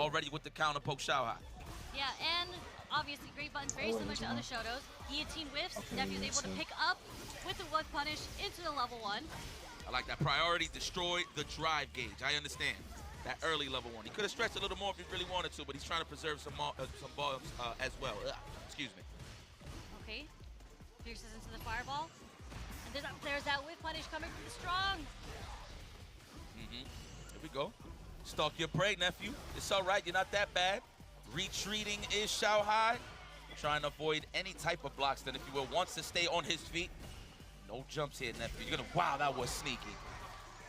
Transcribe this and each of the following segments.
already with the counter poke Xiaohai. Yeah, and obviously great buttons, very similar to other Shotos. Guillotine whiffs, Nephew's able to pick up with the one punish into the level 1. I like that. Priority, destroy the drive gauge. I understand. That early level 1. He could have stretched a little more if he really wanted to, but he's trying to preserve some balls as well. Excuse me. Okay. Pierces into the fireball. And there's that whiff punish coming from the strong. Here we go. Stalk your prey, nephew. It's all right. You're not that bad. Retreating is Xiaohai. Trying to avoid any type of blocks that, if you will, wants to stay on his feet. No jumps here, nephew. You're gonna, wow, that was sneaky.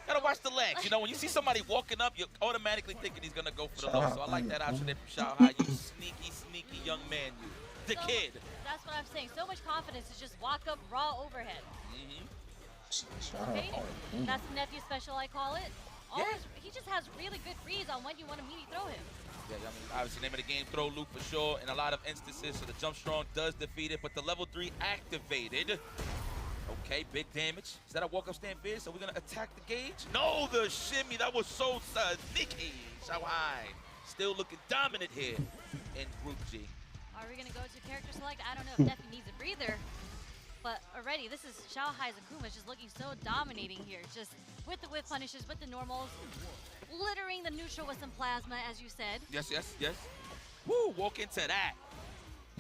Gotta watch the legs. You know, when you see somebody walking up, you're automatically thinking he's gonna go for the low. So I like that option there from Xiaohai. You sneaky, sneaky young man, you. The kid. That's what I'm saying. So much confidence to just walk up raw overhead. Okay, that's the nephew special, I call it. Always, he just has really good reads on when you want to melee throw him. Yeah, I mean, obviously, name of the game, throw loop for sure in a lot of instances. So the jump strong does defeat it, but the level 3 activated. Okay, big damage. Is that a walk-up stand fierce? Are we going to attack the gauge? No, the shimmy. That was so sneaky. Xiaohai still looking dominant here in Group G. Are we going to go to character select? I don't know if Nephew needs a breather. But already, this is Xiaohai's Akuma just looking so dominating here. Just with the whiff punishes, with the normals, littering the neutral with some plasma, as you said. Yes, yes, yes. Woo, walk into that.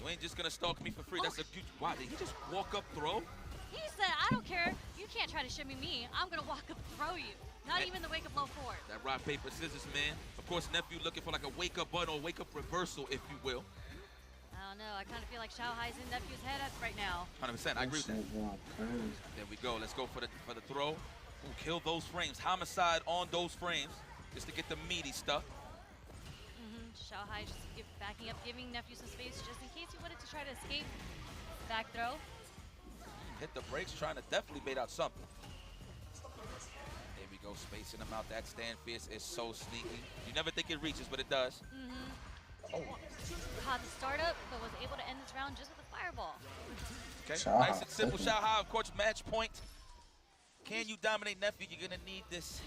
You ain't just going to stalk me for free. That's a good... Wow, did he just walk up throw? He said, I don't care. You can't try to shimmy me. I'm going to walk up throw you. Not even the wake-up low forward. That rock, paper, scissors, man. Of course, nephew looking for like a wake-up button or wake-up reversal, if you will. I don't know. I kind of feel like Xiaohai's in Nephew's head right now. 100%. I agree with that. There we go. Let's go for the throw. Ooh, kill those frames. Homicide on those frames just to get the meaty stuff. Xiaohai just backing up, giving Nephew some space just in case he wanted to try to escape. Back throw. Hit the brakes, trying to definitely bait out something. There we go, spacing him out. That stand fierce is so sneaky. You never think it reaches, but it does. Oh. Caught the startup, but was able to end this round just with a fireball. Okay, nice and simple. Xiaohai, of course, match point. Can you dominate Nephew? You're going to need this.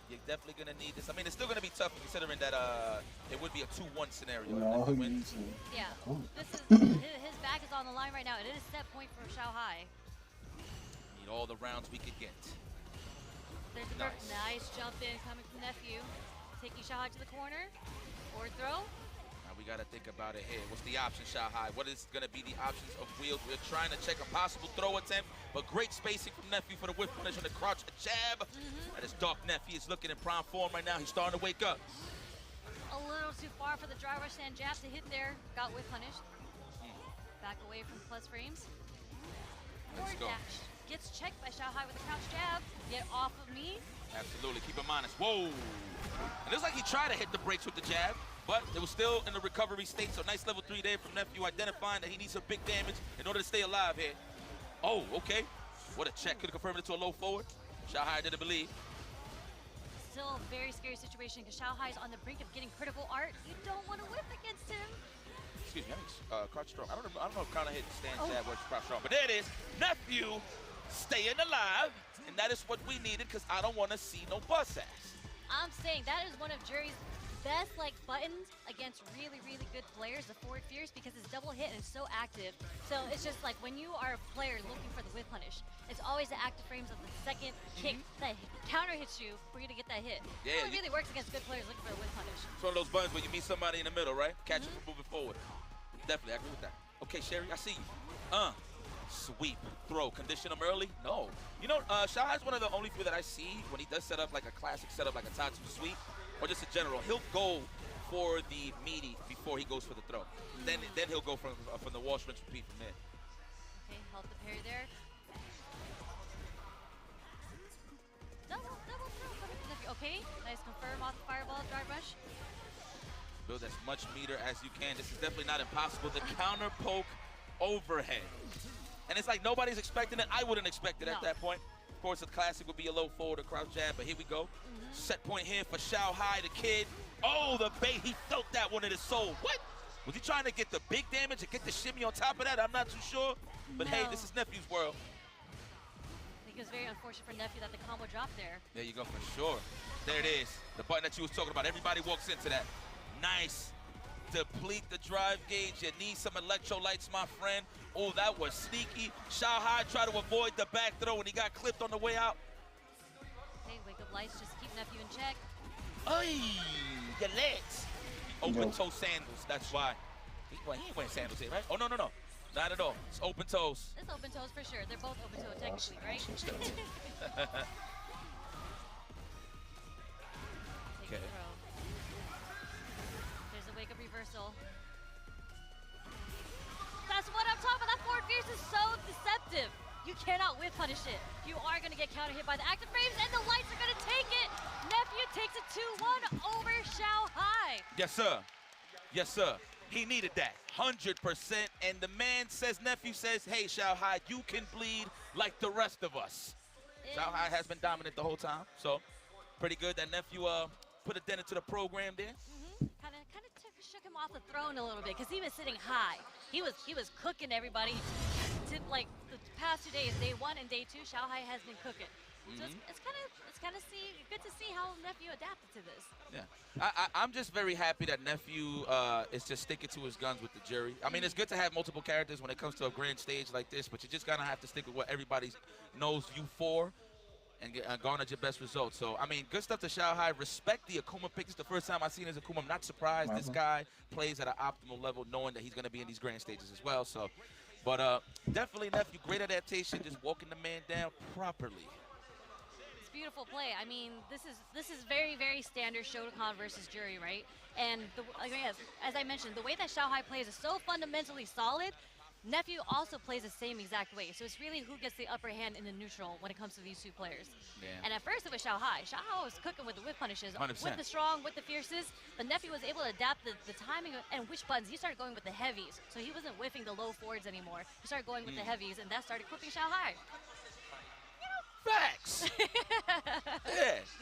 You're definitely going to need this. I mean, it's still going to be tough considering that it would be a 2-1 scenario. Yeah, this is, his back is on the line right now. It is a set point for Xiaohai. Need all the rounds we could get. There's a nice jump in coming from Nephew. Taking Xiaohai to the corner. Forward throw. Now we got to think about it here. What's the option, Xiaohai? What is going to be the options of wheels? We're trying to check a possible throw attempt, but great spacing from Nephew for the whiff punish on the crouch jab. That is Dark Nephew. Is looking in prime form right now. He's starting to wake up. A little too far for the dry rush and jab to hit there. Got whiff punished. Back away from plus frames. Forward dash. Gets checked by Xiaohai with a crouch jab. Get off of me. Absolutely. Keep him honest. Whoa. And it looks like he tried to hit the brakes with the jab, but it was still in the recovery state. So nice level 3 there from Nephew, identifying that he needs some big damage in order to stay alive here. Oh, okay. What a check. Could have confirmed it to a low forward. Xiaohai didn't believe. Still a very scary situation because Xiaohai is on the brink of getting critical art. You don't want to whip against him. Excuse me, I think crouch strong. I don't know if kind of hit stand jab was crouch strong, but there it is. Nephew staying alive, and that is what we needed because I don't want to see no bust ass. I'm saying that is one of Jury's best buttons against really, really good players, the forward fierce, because it's double hit and it's so active. So it's just like when you are a player looking for the whiff punish, it's always the active frames of the second kick that counter hits you for you to get that hit. Yeah, it really works against good players looking for a whiff punish. It's one of those buttons where you meet somebody in the middle, right? Catch them from moving forward. Definitely, I agree with that. Okay, Sherry, I see you. Sweep, throw, condition him early? No. You know, Xiaohai's one of the only few that I see when he does set up like a classic setup, like a Tatsu sweep, or just in general. He'll go for the meaty before he goes for the throw. Then he'll go from the wash, rinse, repeat from there. Okay, help the parry there. Double throw. Okay, nice confirm off the fireball, drive rush. Build as much meter as you can. This is definitely not impossible. The counter poke overhead. And it's like nobody's expecting it. I wouldn't expect it at that point. Of course, the classic would be a low forward or crouch jab, but here we go. Set point here for Xiaohai, the kid. Oh, the bait. He felt that one in his soul. What? Was he trying to get the big damage and get the shimmy on top of that? I'm not too sure. But hey, this is Nephew's world. I think it was very unfortunate for Nephew that the combo dropped there. There you go, for sure. There it is. The button that you was talking about. Everybody walks into that. Nice. Deplete the drive gauge. You need some electrolytes, my friend. Oh, that was sneaky. Xiaohai tried to avoid the back throw and he got clipped on the way out. Hey, wake up lights, just keep Nephew in check. Ay, your legs. Open toe sandals, that's why. He ain't wearing sandals here, right? Oh, no. Not at all. It's open toes. It's open toes for sure. They're both open toe technically, right? Okay. There's a wake up reversal. That's what I'm talking about. That forward fierce is so deceptive. You cannot whip punish it. You are going to get counter hit by the active frames, and the lights are going to take it. Nephew takes it 2-1 over Xiaohai. Yes, sir. Yes, sir. He needed that, 100%. And the man says, Nephew says, hey, Xiaohai, you can bleed like the rest of us. Xiaohai has been dominant the whole time, so pretty good that Nephew put a dent into the program there. Kind of shook him off the throne a little bit because he was sitting high. He was cooking everybody. Like the past 2 days, day 1 and day 2, Xiaohai has been cooking. So it's kind of good to see how Nephew adapted to this. Yeah, I'm just very happy that Nephew is just sticking to his guns with the jury. I mean, it's good to have multiple characters when it comes to a grand stage like this, but you just gonna have to stick with what everybody knows you for and garner your best results. So, I mean, good stuff to Xiaohai. Respect the Akuma pick. This is the first time I've seen his Akuma. I'm not surprised. This guy plays at an optimal level, knowing that he's gonna be in these grand stages as well. So, but definitely Nephew, great adaptation, just walking the man down properly. Beautiful play. I mean, this is very, very standard Shotokan versus jury, right? And as I mentioned, the way that Xiaohai plays is so fundamentally solid. Nephew also plays the same exact way. So it's really who gets the upper hand in the neutral when it comes to these two players. Yeah. And at first it was Xiaohai. Xiaohai was cooking with the whip punishes, 100%. with the strong, with the fierces. But Nephew was able to adapt the timing and which buttons. He started going with the heavies. So he wasn't whiffing the low forwards anymore. He started going with the heavies, and that started clipping Xiaohai. Facts.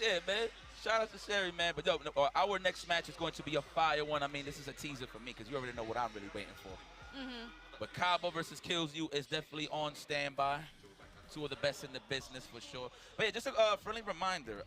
yeah, man. Shout out to Sherry, man. But no, our next match is going to be a fire one. I mean, this is a teaser for me because you already know what I'm really waiting for. But Cabo versus Kills You is definitely on standby. Two of the best in the business for sure. But yeah, just a friendly reminder.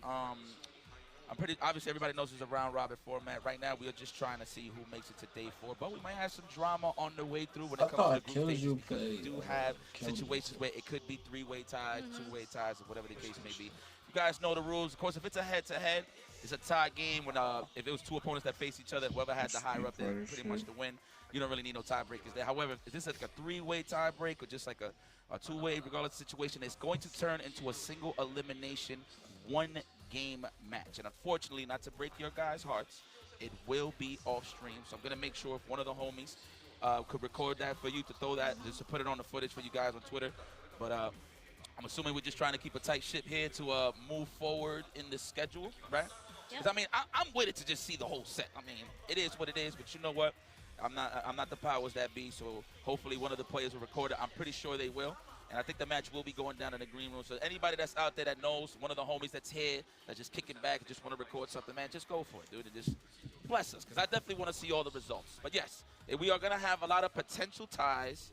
Obviously everybody knows it's a round robin format. Right now we are just trying to see who makes it to day 4, but we might have some drama on the way through when it comes to the group stages, because we do have situations where it could be 3-way ties, 2-way ties, or whatever the case may be. You guys know the rules. Of course, if it's a head-to-head, it's a tie game. When if it was 2 opponents that face each other, whoever had the higher up there pretty much to win. You don't really need no tiebreakers there. However, if this is like a 3-way tiebreak or just like a 2-way, regardless of the situation, it's going to turn into a single elimination, 1-game match. And unfortunately, not to break your guys' hearts, it will be off stream. So I'm going to make sure if one of the homies could record that for you to throw that, just to put it on the footage for you guys on Twitter. But I'm assuming we're just trying to keep a tight ship here to move forward in the schedule, right? Because, I mean, I'm with it to just see the whole set. I mean, it is what it is, but you know what? I'm not the powers that be, so hopefully one of the players will record it. I'm pretty sure they will. And I think the match will be going down in the green room. So anybody that's out there that knows one of the homies that's here, that's just kicking back and just want to record something, man, just go for it, dude. And just bless us, because I definitely want to see all the results. But yes, we are going to have a lot of potential ties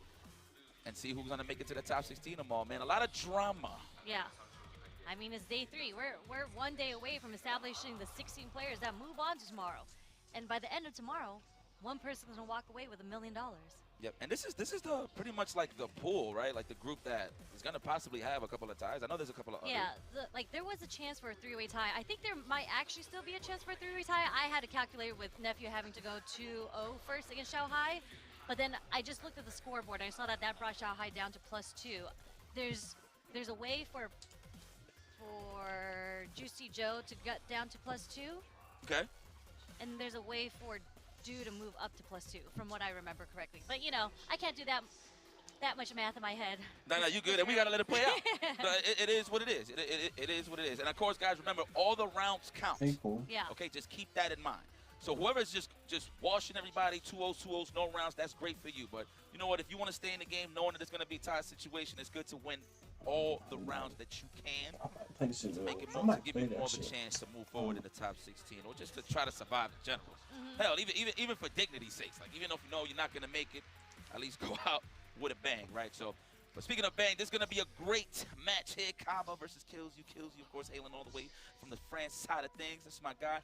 and see who's going to make it to the top 16 tomorrow, man. A lot of drama. Yeah. I mean, it's day 3. We're 1 day away from establishing the 16 players that move on to tomorrow. And by the end of tomorrow, one person's going to walk away with $1 million. Yep, and this is the pretty much like the pool, right? Like the group that is going to possibly have a couple of ties. I know there's a couple of other. Yeah, like there was a chance for a 3-way tie. I think there might actually still be a chance for a 3-way tie. I had to calculate with Nephew having to go 2-0 first against Xiaohai, but then I just looked at the scoreboard and I saw that brought Xiaohai down to +2. There's a way for Juicy Joe to get down to +2. Okay. And there's a way for Dew to move up to +2, from what I remember correctly. But you know, I can't do that much math in my head. No, you good, and we gotta let it play out. It is what it is. It is what it is. And of course, guys, remember all the rounds count. Cool. Yeah. Okay, just keep that in mind. So whoever's just washing everybody, 2-0s, 2-0s, no rounds, that's great for you. But you know what? If you want to stay in the game, knowing that it's gonna be a tie situation, it's good to win all the rounds that you can to make it more, to give you more of a chance to move forward in the top 16, or just to try to survive in general. Hell, even for dignity's sake, like even if you know you're not gonna make it, at least go out with a bang, right? So, But speaking of bang, there's going to be a great match here. Kaba versus Kills You. Kills You, of course, hailing all the way from the France side of things. This is my guy.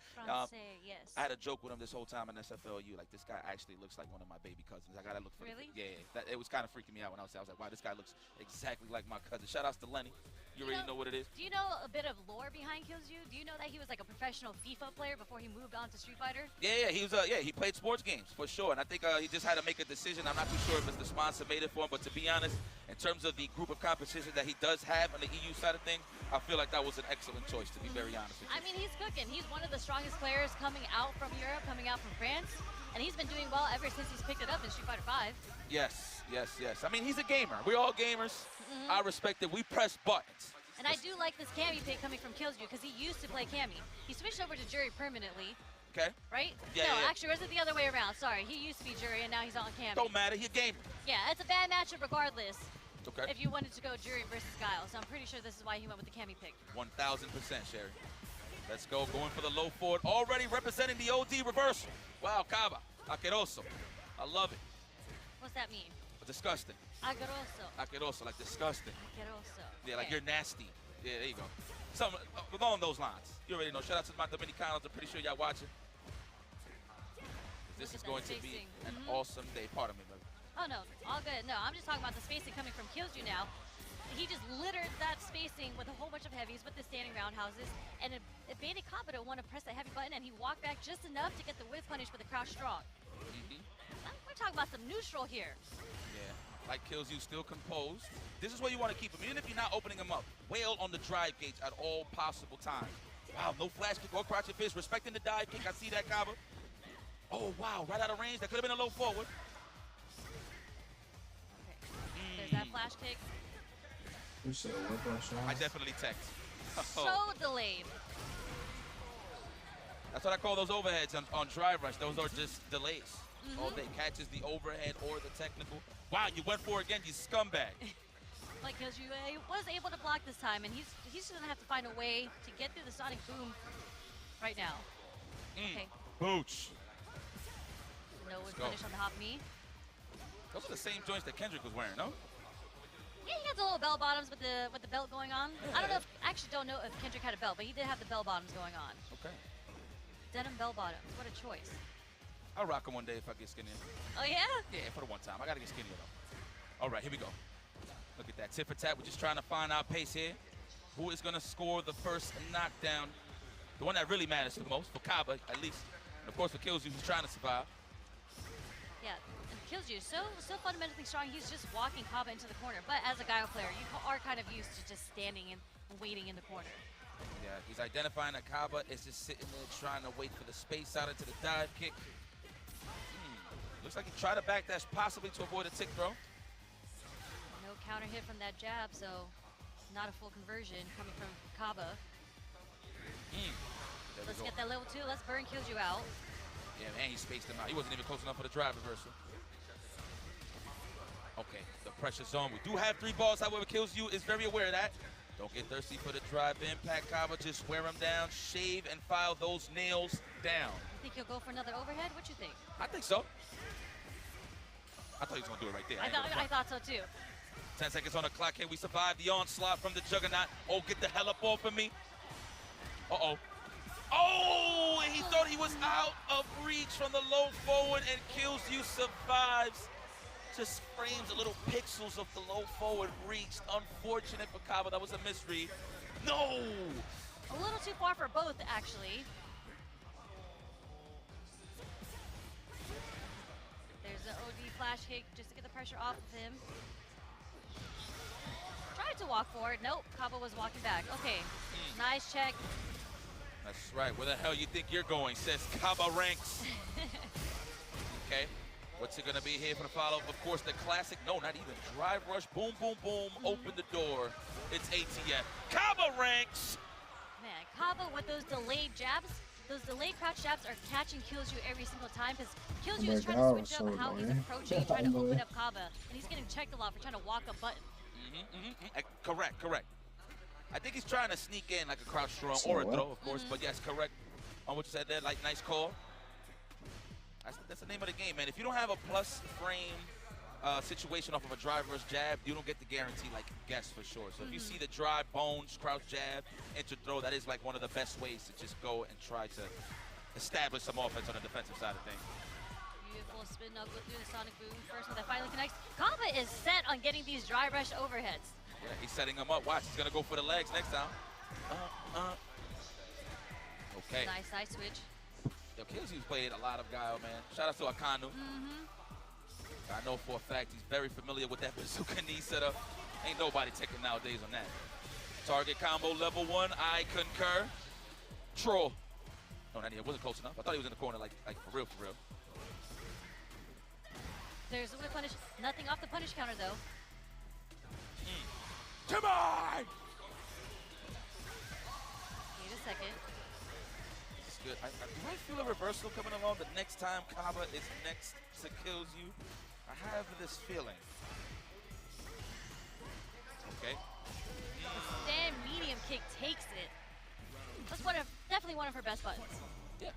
Yes. I had a joke with him this whole time in SFLU. Like, this guy actually looks like one of my baby cousins. I got to look for Really? Yeah. It was kind of freaking me out when I was like, wow, this guy looks exactly like my cousin. Shout outs to Lenny. You already know what it is. Do you know a bit of lore behind Kills You? Do you know that he was like a professional FIFA player before he moved on to Street Fighter? Yeah, he was. He played sports games for sure, and I think he just had to make a decision. I'm not too sure if it's the sponsor made it for him, but to be honest, in terms of the group of competition that he does have on the EU side of things, I feel like that was an excellent choice. To be very honest with you. I mean, he's cooking. He's one of the strongest players coming out from Europe, coming out from France, and he's been doing well ever since he's picked it up in Street Fighter 5. Yes. I mean, he's a gamer. We're all gamers. I respect it. We press buttons. And I do like this Cammy pick coming from Kills You because he used to play Cammy. He switched over to Jury permanently. Okay. Right? Yeah, no, yeah. actually, or is it the other way around? Sorry, he used to be Jury and now he's on Cammy. Don't matter. He's a gamer. Yeah, it's a bad matchup regardless. Okay. If you wanted to go Jury versus Guile, so I'm pretty sure this is why he went with the Cammy pick. 1,000%, Sherry. Let's go. Going for the low forward. Already representing the OD reversal. Wow, Kaba. Aqueroso. I love it. What's that mean? Disgusting. Agueroso. Like disgusting. Agueroso. Yeah, like Okay. you're nasty. Yeah, there you go. Something along those lines. You already know. Shout out to my Dominicanos. I'm pretty sure y'all watching. This is going to be an awesome day. Pardon me, baby. Oh, no. All good. No, I'm just talking about the spacing coming from Kills You now. He just littered that spacing with a whole bunch of heavies with the standing roundhouses, and it baited Kaba to want to press that heavy button, and he walked back just enough to get the whiff punish with the crouch strong. We're talking about some neutral here. Yeah. Like Kills You, still composed. This is where you want to keep him. Even if you're not opening him up, wail on the drive gauge at all possible times. Wow, no flash kick or crouching fist. Respecting the dive kick. I see that, Kaba. Oh, wow, right out of range. That could have been a low forward. Okay. There's that flash kick. I definitely text. So delayed. That's what I call those overheads on drive rush. Those are just delays. All day. Catches the overhead or the technical. Wow, you went for it again, you scumbag. Like Kills You was able to block this time, and he's just gonna have to find a way to get through the Sonic Boom right now. Okay. Booch. No whiff punish on the hop me. Those are the same joints that Kendrick was wearing, no? Yeah, he has the little bell bottoms with the belt going on. I don't know if Kendrick had a belt, but he did have the bell bottoms going on. Okay. Denim bell bottoms. What a choice. I'll rock them one day if I get skinnier. Oh yeah? Yeah, for the one time. I gotta get skinnier though. All right, here we go. Look at that tit for tat. We're just trying to find our pace here. Who is gonna score the first knockdown? The one that really matters the most for Kaba, at least. And of course for Kills You, who's trying to survive. Yeah, and Kills You so fundamentally strong. He's just walking Kaba into the corner. But as a Guile player, you are kind of used to just standing and waiting in the corner. Yeah, he's identifying that Kaba is just sitting there trying to wait for the space out into the dive kick. Looks like he tried to back dash possibly to avoid a tick throw. No counter hit from that jab, so not a full conversion coming from Kaba. Let's get that level 2. Let's burn Kills You out. Yeah, man, he spaced him out. He wasn't even close enough for the drive reversal. Okay, the pressure zone. We do have 3 balls, however, Kills You is very aware of that. Don't get thirsty for the drive impact, Kaba. Just wear him down, shave, and file those nails down. You think he'll go for another overhead? What you think? I think so. I thought he was going to do it right there. I thought so too. 10 seconds on the clock. Can we survive the onslaught from the Juggernaut? Oh, get the hell up off of me. Uh-oh. Oh, and he thought he was out of reach from the low forward, and Kills You survives. Just frames a little pixels of the low forward reached. Unfortunate for Kaba. That was a misread. No! A little too far for both, actually. There's an OD flash kick just to get the pressure off of him. Tried to walk forward. Nope, Kaba was walking back. Okay, nice check. That's right. Where the hell you think you're going, says Kaba Ranks. Okay. What's it going to be here for the follow-up? Of course, the classic. No, not even. Drive rush. Boom, boom, boom. Open the door. It's ATF. Kaba Ranks. Man, Kaba with those delayed jabs. Those delayed crouch jabs are catching Kills You every single time because Kills You is trying to switch up how he's approaching, trying to open up Kaba, and he's getting checked a lot for trying to walk a button. Correct. I think he's trying to sneak in like a crouch strong or a throw, of course, but yes, correct on what you said there. Like, nice call. That's the name of the game, man. If you don't have a plus frame situation off of a drive versus jab, you don't get the guarantee like guess for sure. So if you see the drive, bones, crouch jab, enter throw, that is like one of the best ways to just go and try to establish some offense on the defensive side of things. Beautiful spin knuckle through the Sonic Boom. First one that finally connects. Kaba is set on getting these dry brush overheads. Yeah, he's setting him up. Watch, he's gonna go for the legs next time. Okay. Nice side switch. Yo, Killzy's played a lot of Guile, man. Shout out to Akanu. I know for a fact he's very familiar with that bazooka knee setup. Ain't nobody taking nowadays on that. Target combo level 1, I concur. Troll. No, not yet. Wasn't close enough. I thought he was in the corner, like for real, for real. There's a whip punish. Nothing off the punish counter though. Come on! Wait a second. It's good. Do I feel a reversal coming along the next time Kaba is next to Kills You? I have this feeling. Okay. Stand medium kick takes it. That's definitely one of her best buttons. Yeah.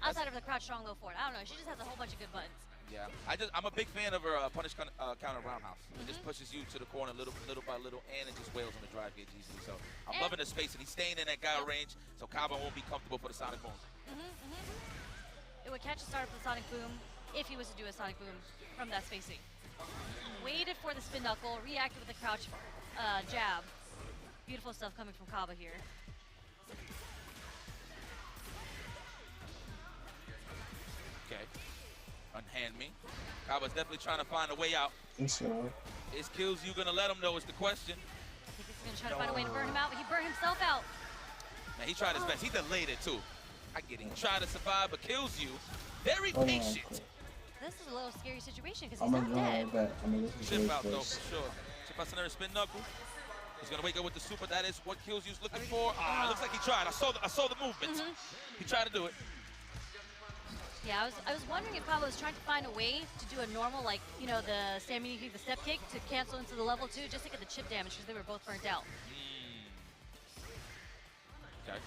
Outside of the crouch strong low forward. I don't know. She just has a whole bunch of good buttons. Yeah. I'm a big fan of her punish counter roundhouse. It just pushes you to the corner little by little, and it just wails on the drive gauge easily. So I'm loving the space, and he's staying in that guy range, so Kaba won't be comfortable for the Sonic Boom. It would catch a start for the Sonic Boom if he was to do a Sonic Boom from that spacing. Waited for the spin knuckle, reacted with the crouch jab. Beautiful stuff coming from Kaba here. Okay. Unhand me. Kaba's definitely trying to find a way out. Is Kills You gonna let him know is the question. I think he's gonna try to find a way to burn him out, but he burned himself out. Man, he tried his best. He delayed it too. I get it. He tried to survive, but Kills You. Very patient. This is a little scary situation because he's not dead. Chip out though, for sure. Chip out center spin knuckle. He's gonna wake up with the super. That is what Kills You's looking for. Ah, looks like he tried. I saw the movement. He tried to do it. Yeah, I was wondering if Kaba was trying to find a way to do a normal, like, you know, the standing kick, the step kick to cancel into the level 2 just to get the chip damage because they were both burnt out. Okay.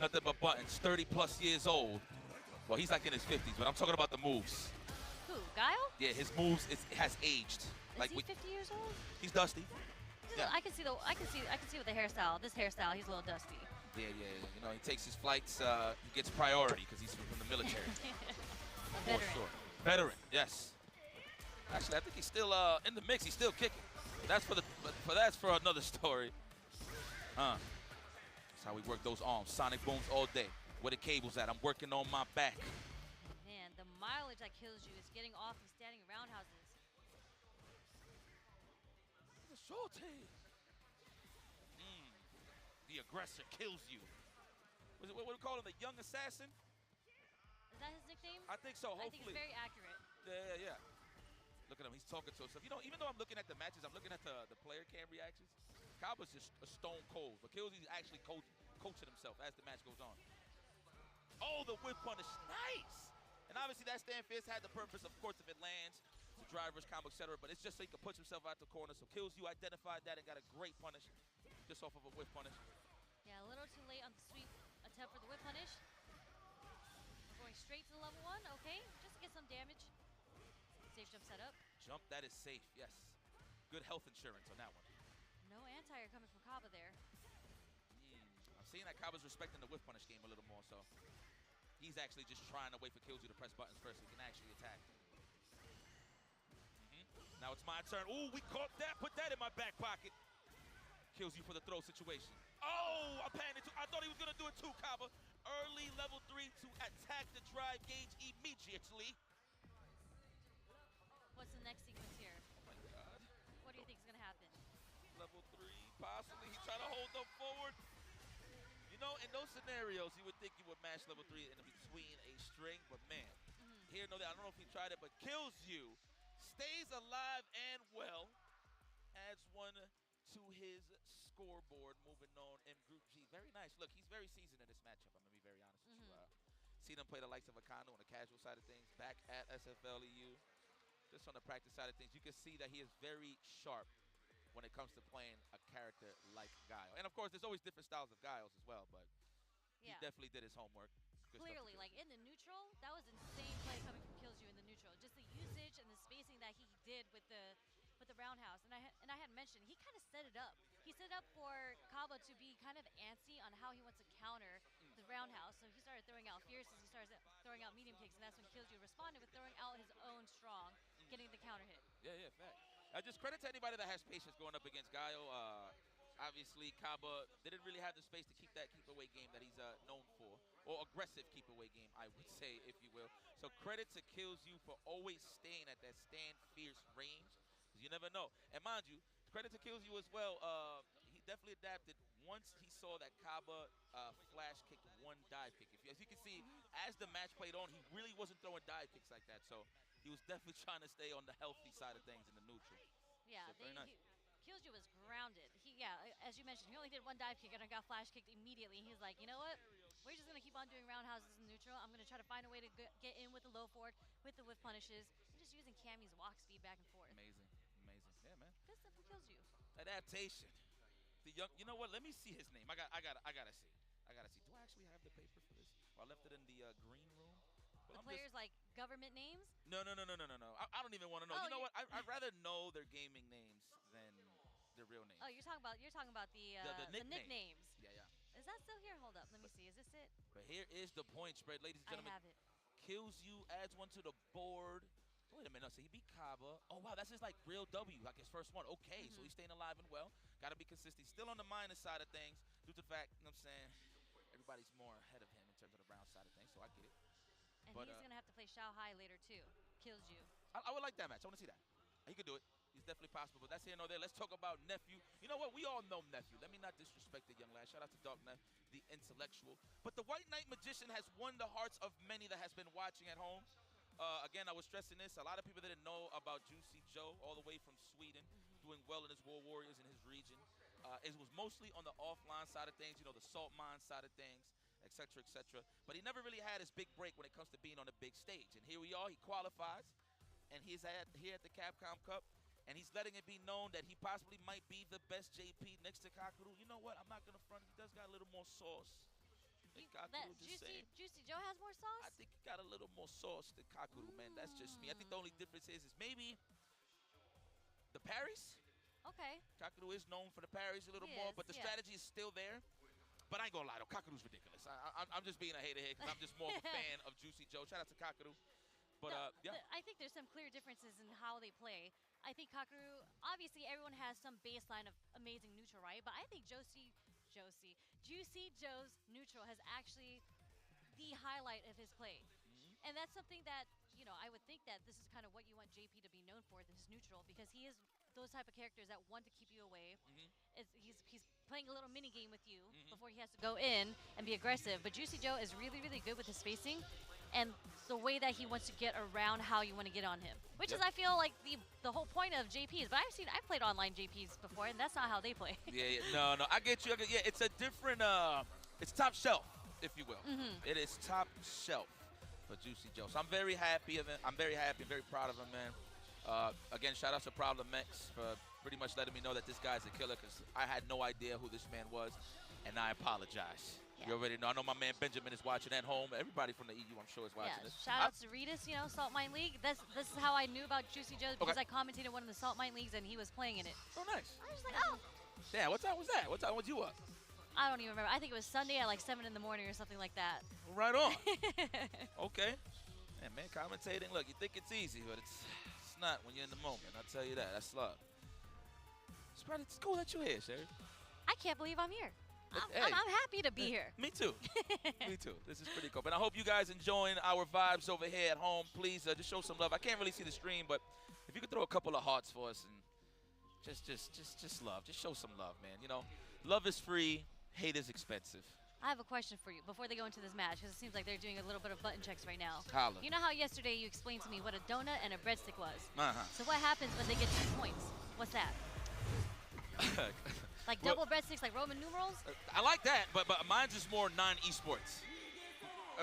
Nothing but buttons. 30+ years old. Well, he's like in his 50s, but I'm talking about the moves. Who, Guile? Yeah, his moves has aged. Is he 50 years old? He's dusty. Yeah. I can see with the hairstyle. This hairstyle, he's a little dusty. Yeah. You know, he takes his flights. He gets priority because he's from the military. A veteran. For sure. Veteran, yes. Actually, I think he's still in the mix. He's still kicking. That's for another story. That's how we work those arms. Sonic Booms all day. Where the cable's at? I'm working on my back. Man, the mileage that Kills You is getting off of standing roundhouses. The aggressor Kills You. What do we call him? The young assassin? Is that his nickname? I think so, hopefully. I think it's very accurate. Yeah. Look at him. He's talking to himself. You know, even though I'm looking at the matches, I'm looking at the player cam reactions. Kaba's just a stone cold. But Killzy's actually coaching himself as the match goes on. Oh, the whip punish. Nice! And obviously that stand fist had the purpose, of course, if it lands, the driver's combo, etc. But it's just so he can push himself out the corner. So Kills You identified that and got a great punish just off of a whip punish. Yeah, a little too late on the sweep attempt for the whip punish. We're going straight to the level 1, okay, just to get some damage. Safe jump set up. Jump, that is safe, yes. Good health insurance on that one. No anti-air coming from Kaba there. I'm seeing that Kaba's respecting the whip punish game a little more, so he's actually just trying to wait for Kills You to press buttons first so he can actually attack. Now it's my turn. Ooh, we caught that. Put that in my back pocket. Kills You for the throw situation. Oh, I'm paying it too. I thought he was going to do it too, Kaba. Early level 3 to attack the drive gauge immediately. What's the next sequence here? Oh my God. What do you think is going to happen? Level 3, possibly. He's trying to hold them forward. You know, in those scenarios, you would think you would match level 3 in between a string, but man, here, no, I don't know if he tried it, but Kills You, stays alive and well, adds one to his scoreboard, moving on in Group G. Very nice. Look, he's very seasoned in this matchup, I'm going to be very honest with you. Seen him play the likes of Akano on the casual side of things, back at SFLEU. Just on the practice side of things, you can see that he is very sharp when it comes to playing a character like Guile. And of course, there's always different styles of Guiles as well, but he definitely did his homework. Good Clearly, like in the neutral, that was insane play coming from Kills You in the neutral. Just the usage that he did with the roundhouse, and I had mentioned he kind of set it up. He set it up for Kaba to be kind of antsy on how he wants to counter the roundhouse. So he started throwing out fierces, he started throwing out medium kicks, and that's when Killju responded with throwing out his own strong, getting the counter hit. Yeah, fact. Just credit to anybody that has patience going up against Gaio. Obviously, Kaba didn't really have the space to keep that keep-away game that he's known for, or aggressive keep-away game, I would say, if you will. So credit to KillsU for always staying at that stand fierce range, because you never know. And mind you, credit to KillsU as well. He definitely adapted once he saw that Kaba flash kicked one dive kick. As you can see, as the match played on, he really wasn't throwing dive kicks like that. So he was definitely trying to stay on the healthy side of things in the neutral. Yeah, so very nice. Killsju was grounded. As you mentioned, he only did one dive kick and I got flash kicked immediately. He's like, you know what? We're just going to keep on doing roundhouses in neutral. I'm going to try to find a way to get in with the low forward, with the whiff punishes, and just using Cammy's walk speed back and forth. Amazing. Yeah, man. Good stuff from Killsju. Adaptation. The young. You know what? Let me see his name. I gotta see. Do I actually have the paper for this? Or I left it in the green room. The players like government names? No. I don't even want to know. Oh, you know what? I'd rather know their gaming names than their real names. Oh, you're talking about the nicknames. Yeah. Is that still here? Hold up. Let me see. Is this it? But here is the point spread, ladies and gentlemen. I have it. KillsU adds one to the board. Wait a minute. No, so he beat Kaba. Oh, wow. That's his, real W, his first one. Okay, so he's staying alive and well. Got to be consistent. Still on the minus side of things due to the fact, you know what I'm saying, everybody's more ahead of him in terms of the round side of things, so I get it. And he's going to have to play Shanghai later, too. KillsU. I would like that match. I want to see that. He could do it. He's definitely possible, but that's here nor there. Let's talk about Nephew. You know what? We all know Nephew. Let me not disrespect the young lad. Shout out to Dark Neff, the intellectual. But the White Knight Magician has won the hearts of many that has been watching at home. Again, I was stressing this. A lot of people didn't know about Juicy Joe, all the way from Sweden, doing well in his War Warriors in his region. It was mostly on the offline side of things, the salt mine side of things, et cetera, et cetera. But he never really had his big break when it comes to being on the big stage. And here we are. He qualifies, and he's here at the Capcom Cup, and he's letting it be known that he possibly might be the best JP next to Kakeru. You know what? I'm not going to front. He does got a little more sauce. Juicy Joe has more sauce? I think he got a little more sauce than Kakeru, man. That's just me. I think the only difference is maybe the parries. Okay. Kakeru is known for the parries a little more, but the strategy is still there. But I ain't gonna lie, though. Kakeru's ridiculous. I'm just being a hater here because I'm just more of a fan of Juicy Joe. Shout out to Kakeru. But, yeah. I think there's some clear differences in how they play. I think Kakeru, obviously everyone has some baseline of amazing neutral, right? But I think Juicy Joe's neutral has actually the highlight of his play. And that's something that, I would think that this is kind of what you want JP to be known for, this neutral, because he is those type of characters that want to keep you away. He's playing a little mini game with you before he has to go in and be aggressive. But Juicy Joe is really, really good with his spacing and the way that he wants to get around how you want to get on him, which is, I feel like, the whole point of JPs. But I've played online JPs before, and that's not how they play. No, I get you. Yeah, it's a different, it's top shelf, if you will. It is top shelf for Juicy Joe. So I'm very happy of him. I'm very happy and very proud of him, man. Again, shout out to Problem X for pretty much letting me know that this guy's a killer, because I had no idea who this man was, and I apologize. Yeah. You already know. I know my man Benjamin is watching at home. Everybody from the EU, I'm sure, is watching this. Shout out to Ritas, Salt Mine League. This is how I knew about Juicy Joe, because I commentated one of the Salt Mine Leagues, and he was playing in it. Oh, nice. I was like, oh. Damn, what time was that? What time was you up? I don't even remember. I think it was Sunday at like 7 in the morning or something like that. Right on. Okay. Yeah, man, commentating, look, you think it's easy, but it's not when you're in the moment. I'll tell you that. That's love. It's cool that you're here, Sherry. I can't believe I'm here. I'm happy to be here. Me too. Me too. This is pretty cool. But I hope you guys enjoying our vibes over here at home. Please just show some love. I can't really see the stream, but if you could throw a couple of hearts for us and just love. Just show some love, man. Love is free. Hate is expensive. I have a question for you before they go into this match, because it seems like they're doing a little bit of button checks right now. Holla. You know how yesterday you explained to me what a donut and a breadstick was? So what happens when they get 2 points? What's that? Like double breadsticks, like Roman numerals? I like that, but mine's just more non-esports.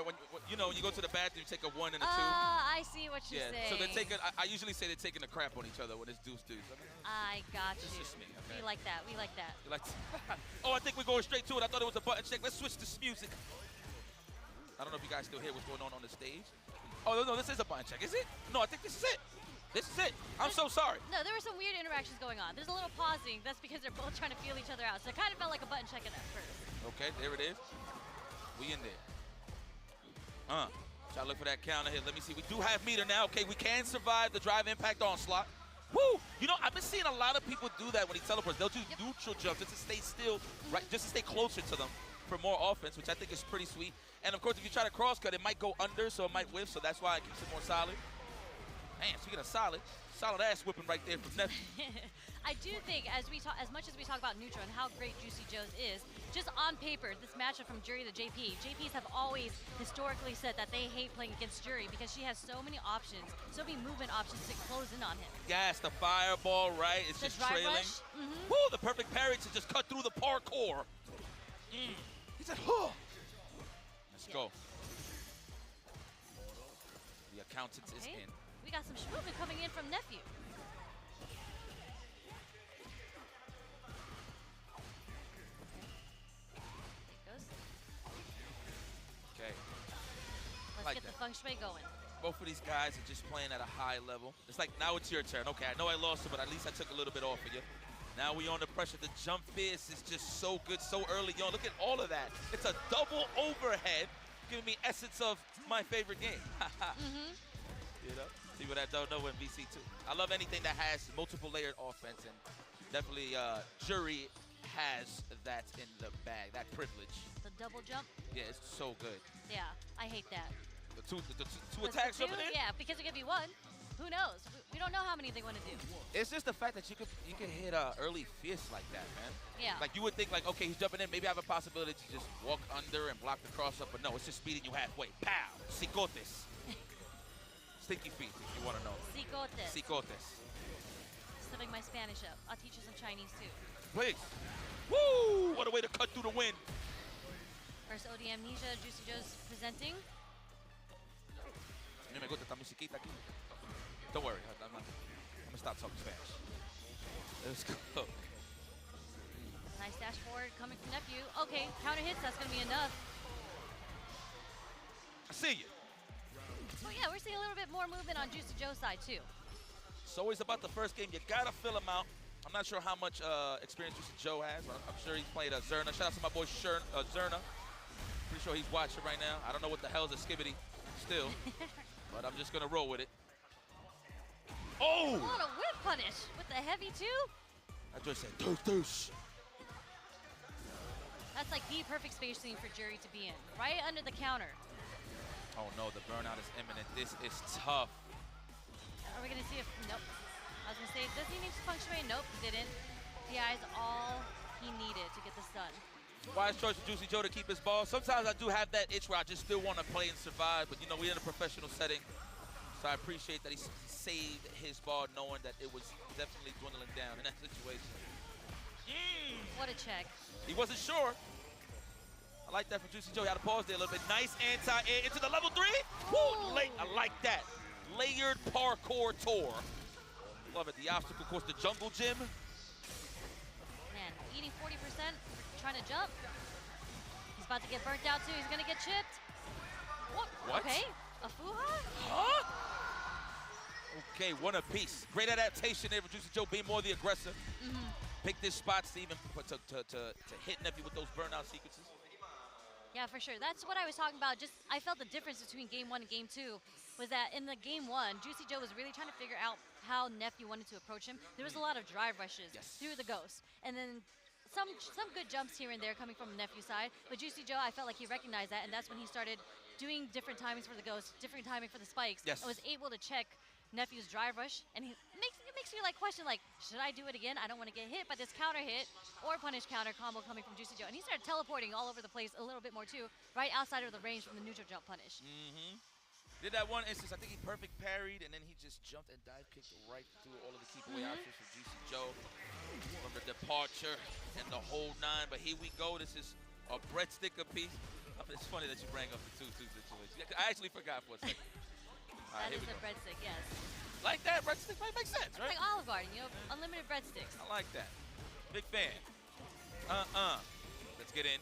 When you go to the bathroom, you take a 1 and a 2. I see what you're saying. So they're taking. I usually say they're taking a crap on each other when it's deuce. I got you. It's just me. Okay? We like that. We like that. You like oh, I think we're going straight to it. I thought it was a button check. Let's switch this music. I don't know if you guys still hear what's going on the stage. Oh no, this is a button check. Is it? No, I think this is it. This is it. I'm so sorry. No, there were some weird interactions going on. There's a little pausing. That's because they're both trying to feel each other out. So it kind of felt like a button check at first. Okay, there it is. We in there. Try to look for that counter hit. Let me see. We do have meter now. Okay, we can survive the drive impact onslaught. Woo! You know, I've been seeing a lot of people do that when he teleports. They'll do neutral jumps just to stay still, right? Just to stay closer to them for more offense, which I think is pretty sweet. And of course, if you try to cross cut, it might go under, so it might whiff. So that's why it keeps it more solid. Man, speaking of solid ass whipping right there from Nephew. I do think as much as we talk about neutral and how great Juicy Joe's is, just on paper, this matchup from Jury to JP, JPs have always historically said that they hate playing against Jury because she has so many options, so many movement options to close in on him. Yes, the fireball, right? It's the just trailing. Woo, the perfect parry to just cut through the parkour. He said, huh. Let's go. The accountant is in. We got some movement coming in from Nephew. Okay. Let's get the feng shui going. Both of these guys are just playing at a high level. It's like, now it's your turn. Okay, I know I lost it, but at least I took a little bit off of you. Now we on the pressure. The jump fierce is just so good, so early on. Look at all of that. It's a double overhead, giving me essence of my favorite game. You know, people that don't know in VC2. I love anything that has multiple layered offense, and definitely Jury has that in the bag, that privilege. The double jump? Yeah, it's so good. Yeah, I hate that. The two attacks jumping in? Yeah, because it could be one. Who knows? We don't know how many they want to do. It's just the fact that you can hit early fierce like that, man. Yeah. Like you would think like, okay, he's jumping in. Maybe I have a possibility to just walk under and block the cross up, but no, it's just speeding you halfway. Pow! Cicotes. Stinky feet, if you want to know. Cicotes. Cicotes. Stepping my Spanish up. I'll teach you some Chinese too. Please. Woo! What a way to cut through the wind. First OD Amnesia, Juicy Joe's presenting. Me gusta esta musiquita aquí. Don't worry, I'm gonna stop talking Spanish. Let's go. Nice dash forward coming from Nephew. Okay, counter hits, that's gonna be enough. I see you. So yeah, we're seeing a little bit more movement on Juicy Joe's side too. It's always about the first game. You gotta fill him out. I'm not sure how much experience Juicy Joe has. I'm sure he's played Zerna. Shout out to my boy Zerna. Pretty sure he's watching right now. I don't know what the hell is a skibbity still, but I'm just gonna roll with it. Oh! What a whip punish with the heavy too. I just said deuce. That's like the perfect spacing for Jury to be in, right under the counter. Oh no, the burnout is imminent. This is tough. Are we gonna see if, nope. I was gonna say, does he need to feng shui? Nope, he didn't. DI is all he needed to get this done. Wise choice for Juicy Joe to keep his ball. Sometimes I do have that itch where I just still want to play and survive, but you know, we're in a professional setting. So I appreciate that he saved his ball knowing that it was definitely dwindling down in that situation. What a check. He wasn't sure. I like that from Juicy Joe. He had to pause there a little bit. Nice anti-air into the level 3. Woo, late. I like that. Layered parkour tour. Love it. The obstacle course, the jungle gym. Man, eating 40%, trying to jump. He's about to get burnt out too. He's gonna get chipped. What? Okay, a fuha? Huh? Okay, one apiece. Great adaptation there for Juicy Joe, being more the aggressor. Pick this spots to even to hit Nephew with those burnout sequences. Yeah, for sure. That's what I was talking about. Just I felt the difference between game 1 and game 2 was that in the game 1, Juicy Joe was really trying to figure out how Nephew wanted to approach him. There was a lot of drive rushes through the ghost, and then some good jumps here and there coming from Nephew's side. But Juicy Joe, I felt like he recognized that, and that's when he started doing different timings for the ghost, different timing for the spikes. Yes. And was able to check Nephew's drive rush, and it makes you like question like, should I do it again? I don't want to get hit by this counter hit or punish counter combo coming from Juicy Joe. And he started teleporting all over the place a little bit more too, right outside of the range from the neutral jump punish. Did that one instance, I think he perfect parried, and then he just jumped and dive kicked right through all of the keep away options from Juicy Joe. From the departure and the whole 9, but here we go. This is a breadstick apiece. It's funny that you bring up the 2-2 situation. I actually forgot for a second. That is a breadstick, yes. Like that, breadstick might make sense, right? Like Olive Garden, you know, unlimited breadsticks. I like that. Big fan. Let's get in.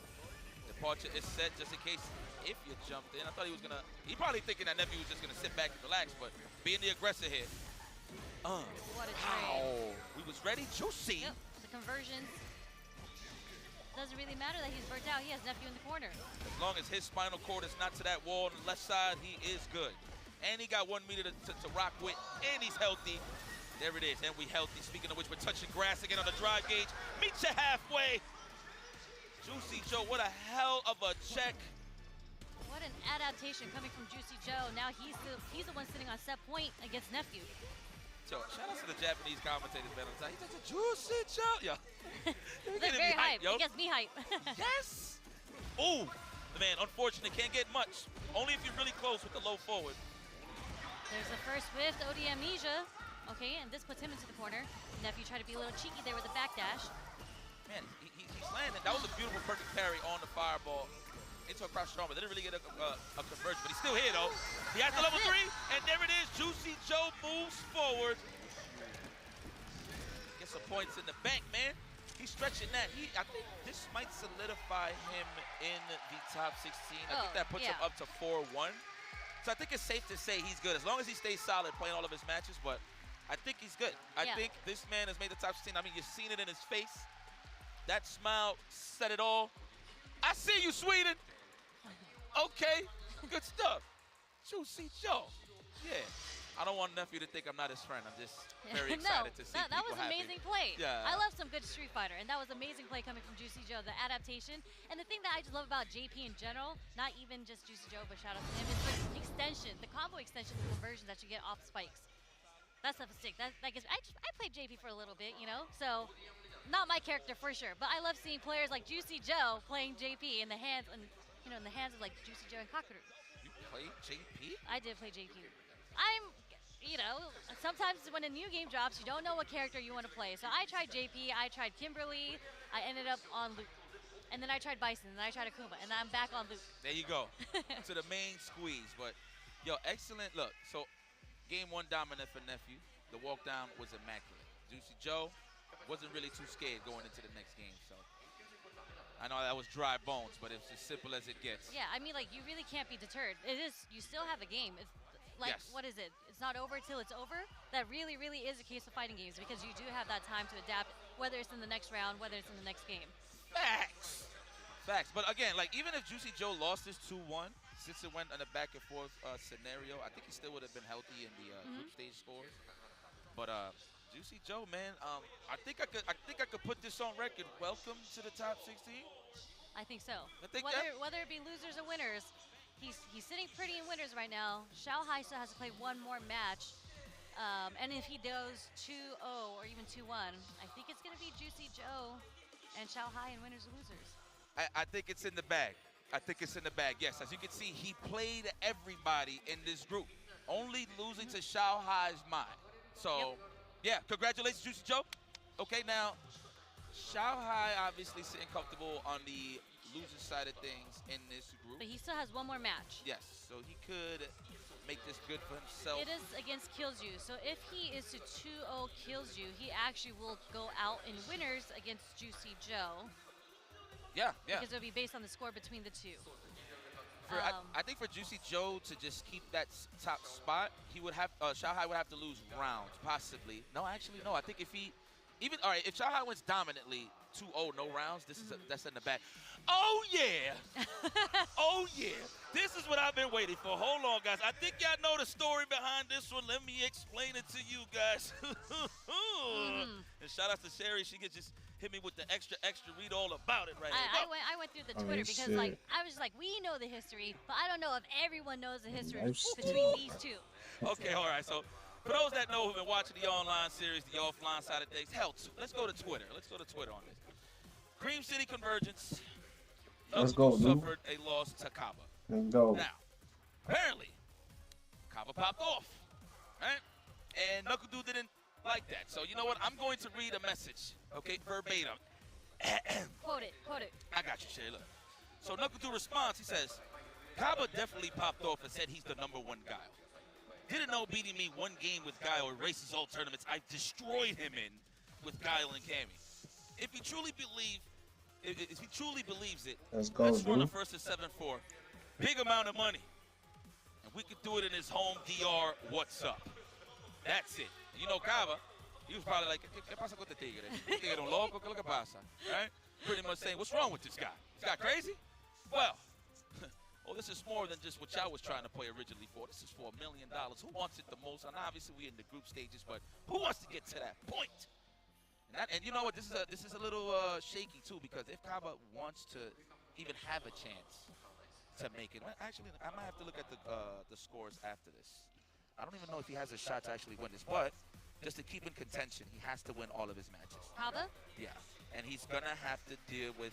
Departure is set just in case if you jumped in. I thought he was gonna, he probably thinking that Nephew was just gonna sit back and relax, but being the aggressor here. What a trade. Wow. We was ready. Juicy. Yep, the conversions. Doesn't really matter that he's burnt out. He has Nephew in the corner. As long as his spinal cord is not to that wall on the left side, he is good. And he got 1 meter to rock with, and he's healthy. There it is, and we healthy. Speaking of which, we're touching grass again on the drive gauge. Meet you halfway. Juicy Joe, what a hell of a check. What an adaptation coming from Juicy Joe. Now he's the one sitting on set point against Nephew. Yo, shout out to the Japanese commentators, man. He's such a Juicy Joe. Yo. It's very hype. It gets me hype. Yes. Ooh, man, unfortunate. Can't get much. Only if you're really close with the low forward. There's the first whiff, OD Amnesia. Okay, and this puts him into the corner. Nephew tried to be a little cheeky there with the backdash. Man, he's landing. That was a beautiful, perfect parry on the fireball into a crouch strong, but didn't really get a conversion. But he's still here, though. He has the level 3, and there it is. Juicy Joe moves forward. Get some points in the bank, man. He's stretching that. I think this might solidify him in the top 16. I think that puts him up to 4-1. So I think it's safe to say he's good, as long as he stays solid playing all of his matches, but I think he's good. I think this man has made the top 16. I mean, you've seen it in his face. That smile said it all. I see you, Sweden. Okay, good stuff. Juicy Joe. Yeah. I don't want Nephew to think I'm not his friend. I'm just very excited to see that was amazing play. Yeah. I love some good Street Fighter, and that was amazing play coming from Juicy Joe. The adaptation, and the thing that I just love about JP in general, not even just Juicy Joe, but shout out to him, is the extension, the combo extension, the conversions that you get off spikes. That stuff is sick. That gets. I played JP for a little bit, you know, so not my character for sure, but I love seeing players like Juicy Joe playing JP in the hands and in the hands of like Juicy Joe and Kakaru. You played JP? I did play JP. Sometimes when a new game drops, you don't know what character you want to play. So I tried JP, I tried Kimberly, I ended up on Luke. And then I tried Bison, and then I tried Akuma, and I'm back on Luke. There you go. To the main squeeze. But, yo, excellent. Look, so game 1 dominant for Nephew. The walk down was immaculate. Juicy Joe wasn't really too scared going into the next game. So I know that was dry bones, but it's as simple as it gets. Yeah, I mean, like, you really can't be deterred. It is, you still have a game. It's like, what is it? It's not over till it's over. That really, really is a case of fighting games because you do have that time to adapt, whether it's in the next round, whether it's in the next game. Facts. Facts. But again, like, even if Juicy Joe lost his 2-1, since it went on a back and forth scenario, I think he still would have been healthy in the group stage scores. But Juicy Joe, man, I think I could put this on record. Welcome to the top 16. I think so. I think whether it be losers or winners, he's sitting pretty in winners right now. Xiao Hai still has to play one more match. And if he goes 2-0 or even 2-1, I think it's going to be Juicy Joe and Xiao Hai in winners or losers. I think it's in the bag. I think it's in the bag, yes. As you can see, he played everybody in this group, only losing to Xiao Hai's mind. So, yeah, congratulations, Juicy Joe. Okay, now, Xiao Hai obviously sitting comfortable on the loser side of things in this group. But he still has one more match. Yes, so he could make this good for himself. It is against Killju. So if he is to 2-0 Killju, he actually will go out in winners against Juicy Joe. Yeah. Because it will be based on the score between the two. I think for Juicy Joe to just keep that top spot, he would have Xiao Hai would have to lose rounds, possibly. No, actually, no. I think if he if Xiao Hai wins dominantly, 2-0, no rounds, that's in the back. Oh yeah, oh yeah. This is what I've been waiting for. Hold on, guys. I think y'all know the story behind this one. Let me explain it to you guys. And shout out to Sherry. She could just hit me with the extra, read all about it right here. I went through the Twitter because like I was just like, we know the history, but I don't know if everyone knows the history between these two. Okay, all right. So for those that know who've been watching the online series, the offline side of things, let's go to Twitter. Let's go to Twitter on this. Cream City Convergence. Let's go, suffered a loss to Kaba. Let's go. Now, apparently, Kaba popped off, right? And Knuckle Dude didn't like that. So you know what? I'm going to read a message, okay, verbatim. Quote it. I got you, Shay. Look. So Knuckle Dude responds. He says, Kaba definitely popped off and said he's the #1 guy. Didn't know beating me one game with Guile erases all tournaments I've destroyed him in with Guile and Cammy. If he truly believes it, let's run a first to 7-4. Big amount of money. And we could do it in his home DR. What's up? That's it. You know, Kava, he was probably like, ¿Qué pasa con este tigre? Este tigre un loco, ¿qué lo que pasa? Right? Pretty much saying, what's wrong with this guy? This guy crazy? Well, this is more than just what y'all was trying to play originally for. This is for $1 million. Who wants it the most? And obviously we in the group stages, but who wants to get to that point? And you know what? This is a little shaky too, because if Kava wants to even have a chance to make it, actually I might have to look at the scores after this. I don't even know if he has a shot to actually win this, but just to keep in contention, he has to win all of his matches. Kava? Yeah, and he's gonna have to deal with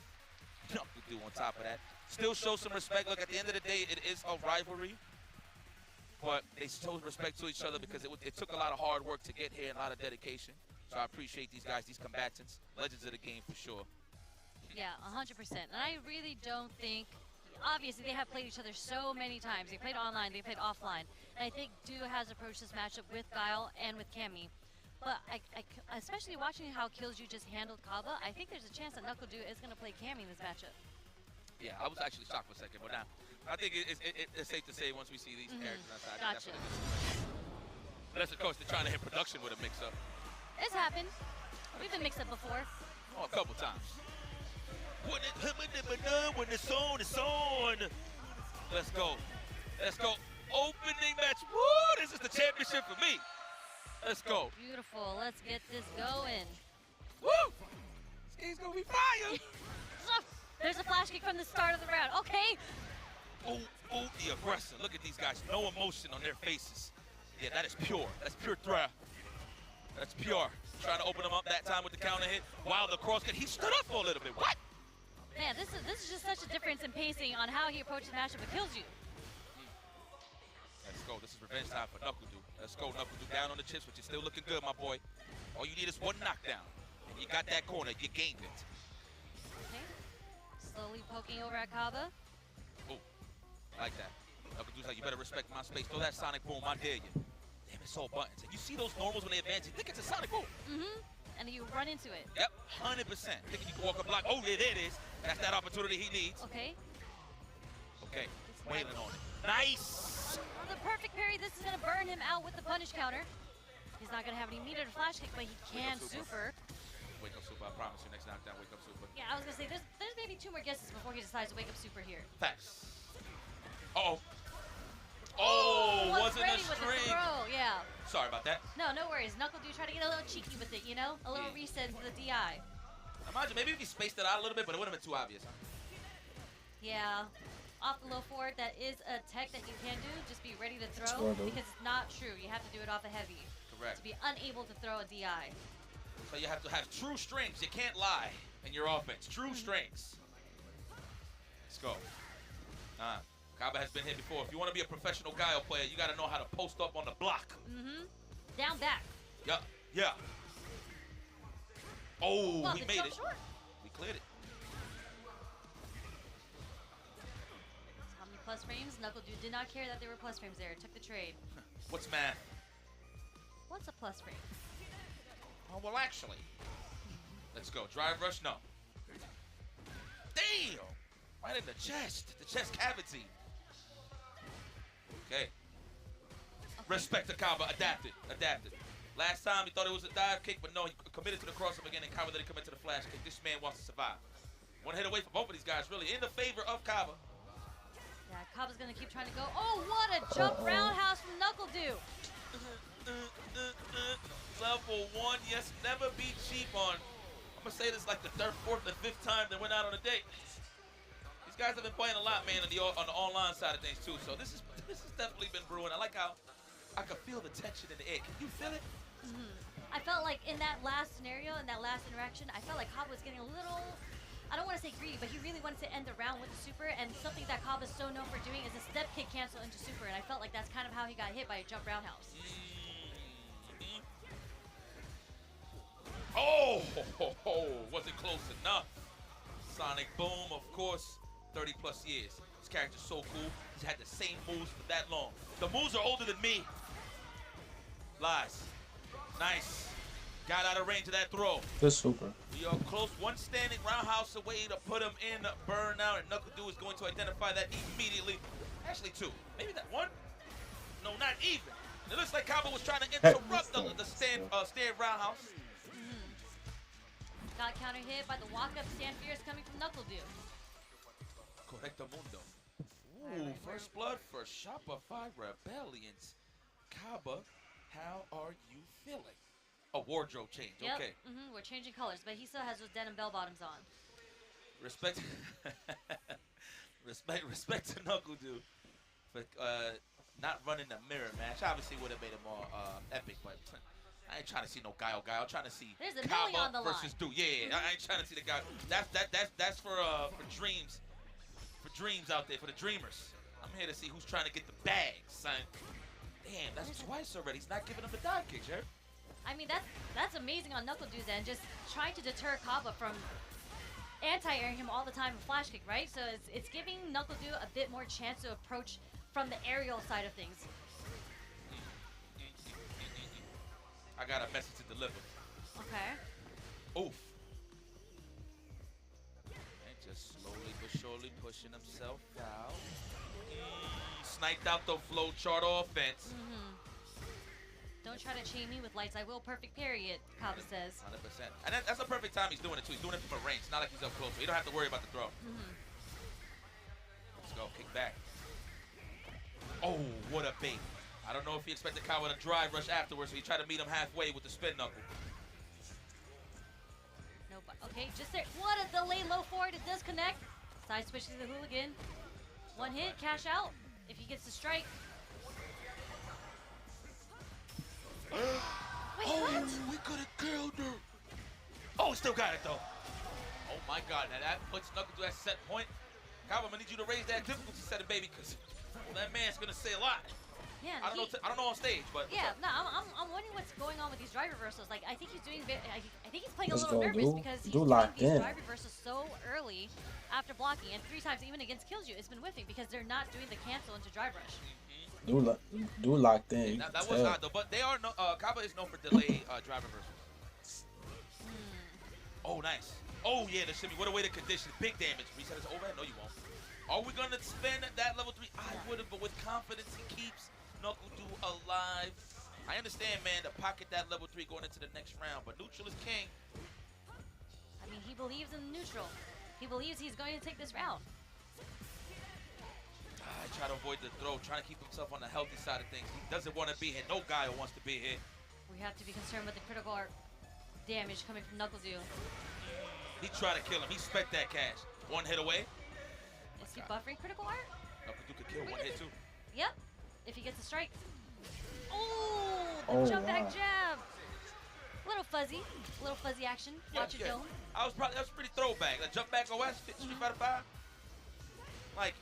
Knuckle on top of that. Still show some respect. Look, at the end of the day, it is a rivalry, but they show respect to each other because it took a lot of hard work to get here and a lot of dedication. So I appreciate these guys, these combatants, legends of the game for sure. Yeah, 100%. And I really don't think, obviously they have played each other so many times. They played online, they played offline. And I think Duo has approached this matchup with Guile and with Cammy. But I especially watching how Killju just handled Kava, I think there's a chance that Knuckle Duo is going to play Cammy in this matchup. Yeah, I was actually shocked for a second, but now I think it's safe to say once we see these characters outside. Gotcha. Unless, of course, they're trying to hit production with a mix-up. It's happened. We've been mixed up before. Oh, a couple times. When it's on, it's on. Let's go. Let's go. Opening match. Woo! This is the championship for me. Let's go. Beautiful. Let's get this going. Woo! This game's gonna be fire. There's a flash kick from the start of the round. Okay. Oh, the aggressor. Look at these guys. No emotion on their faces. Yeah, that is pure. That's pure thrill. That's pure. Trying to open him up that time with the counter hit. While the cross hit, he stood up for a little bit. What? Man, this is just such a difference in pacing on how he approaches the matchup with Killju. Let's go. This is revenge time for Knuckle Duo. Let's go, Knuckle Duo. Down on the chips, but you're still looking good, my boy. All you need is one knockdown. And you got that corner. You gained it. Okay. Slowly poking over at Kava. Oh, I like that. Knuckle Duo's like, you better respect my space. Throw that sonic boom. I dare you. Damn, it's all buttons. And you see those normals when they advance, you think it's a sonic boom. And you run into it. Yep, 100%. Thinking you can walk a block. Oh, yeah, there it is. That's that opportunity he needs. Okay. Okay, wailing on it. Nice! The perfect parry. This is going to burn him out with the punish counter. He's not going to have any meter to flash kick, but he can super. Wake up super, I promise you. Next knockdown, wake up super. Yeah, I was going to say, there's maybe 2 more guesses before he decides to wake up super here. Facts. Uh-oh. Oh, wasn't a string. Yeah. Sorry about that. No worries. Knuckle Duo try to get a little cheeky with it, you know? A little reset into the DI. Imagine, maybe if he spaced it out a little bit, but it wouldn't have been too obvious, huh? Yeah. Off the low forward, that is a tech that you can do. Just be ready to throw, because it's not true. You have to do it off a heavy. Correct. To be unable to throw a DI. So you have to have true strengths. You can't lie in your offense. True strengths. Let's go. Kaba has been here before. If you want to be a professional Guile player, you got to know how to post up on the block. Down back. Yeah. Oh, well, we made it. Short. We cleared it. How many plus frames? Knuckle Duo did not care that there were plus frames there. Took the trade. What's math? What's a plus frame? Oh, well, actually. Let's go. Drive rush? No. Damn! Right in the chest cavity. Okay. Respect to Kaba. Adapted. Last time he thought it was a dive kick, but no, he committed to the cross-up again, and Kaba didn't commit to the flash kick. This man wants to survive. One hit away from both of these guys, really, in the favor of Kaba. Yeah, Kaba's gonna keep trying to go. Oh, what a jump roundhouse from Knuckle Duo. Level 1, yes, never be cheap on. I'm gonna say this like the 3rd, 4th, and 5th time they went out on a date. These guys have been playing a lot, man, on the online side of things too. So this has definitely been brewing. I like how I could feel the tension in the air. Can you feel it? I felt like in that last scenario, in that last interaction, I felt like Kaba was getting a little, I don't want to say greedy, but he really wanted to end the round with the super, and something that Kaba is so known for doing is a step kick cancel into super, and I felt like that's kind of how he got hit by a jump roundhouse. Oh, wasn't close enough. Sonic boom, of course, 30 plus years. This character's so cool. He's had the same moves for that long. The moves are older than me. Lies. Nice. Got out of range of that throw. That's super. We are close. One standing roundhouse away to put him in burnout, and Knuckle Duo is going to identify that immediately. Actually, 2. Maybe that 1? No, not even. It looks like Kaba was trying to interrupt the stand roundhouse. Got counter hit by the walk-up stand fierce coming from Knuckle Dew. Correcto mundo. Ooh, first blood for Shopify Rebellions. Kaba, how are you feeling? A wardrobe change, Yep. okay. We're changing colors, but he still has those denim bell bottoms on. Respect, respect to Knuckle Dew for not running the mirror match. Obviously, would have made it more epic, but I ain't trying to see no guy. I'm trying to see There's a million on the versus line. Dew. Yeah, I ain't trying to see the guy. That's for dreams, out there, for the dreamers. I'm here to see who's trying to get the bags, son. Damn, that's twice already. He's not giving him the dive kick, Jared. I mean, that's amazing on Knuckle Dew's end, just trying to deter Kaba from anti-airing him all the time with flash kick, right? So it's giving Knuckle Dew a bit more chance to approach from the aerial side of things. I got a message to deliver. Okay. Oof. And just slowly but surely pushing himself out. Sniped out the flow chart offense. Don't try to chain me with lights. I will perfect parry it, Kaba says. 100%. And that's the perfect time he's doing it, too. He's doing it from a range. It's not like he's up close. So you don't have to worry about the throw. Let's go. Kick back. Oh, what a bait. I don't know if he expected Kaba to drive rush afterwards, so he tried to meet him halfway with the spin knuckle. No, okay, just there. What a delay low forward. It does connect. Side switch to the hooligan. One hit, cash out. If he gets the strike. Wait, what? We could have killed her. Oh, still got it, though. Oh, my God. Now that puts Knuckle to that set point. Kaba, I'm going to need you to raise that difficulty setting, baby, because that man's going to say a lot. Yeah, I don't know on stage, but yeah, no, I'm wondering what's going on with these drive reversals. Like, I think he's doing, I think he's playing a Let's little go, nervous Dew. because he's Dew doing locked these in. drive reversals so early after blocking, and 3 times even against Killju, it's been whiffing because they're not doing the cancel into drive rush. Do locked in. That was hot, though, but they are Kaba is known for delayed drive reversals. Oh, nice. Oh, yeah, the shimmy. What a way to condition. Big damage. Reset his overhead? No, you won't. Are we going to spend that level 3? I would have, but with confidence, he keeps Knuckle Dew alive. I understand, man, to pocket that level 3 going into the next round, but neutral is king. I mean, he believes in neutral. He believes he's going to take this round. I try to avoid the throw, trying to keep himself on the healthy side of things. He doesn't want to be hit. No guy wants to be hit. We have to be concerned with the critical art damage coming from Knuckle Dew. He tried to kill him. He spec that cash. One hit away. Is he buffering critical art? Knuckle Dew could kill one hit, too. Yep. If he gets a strike. Oh, the jump back jab. Little fuzzy action. Watch it go. That was pretty throwback. Like jump back OS, Street Fighter 5. Like,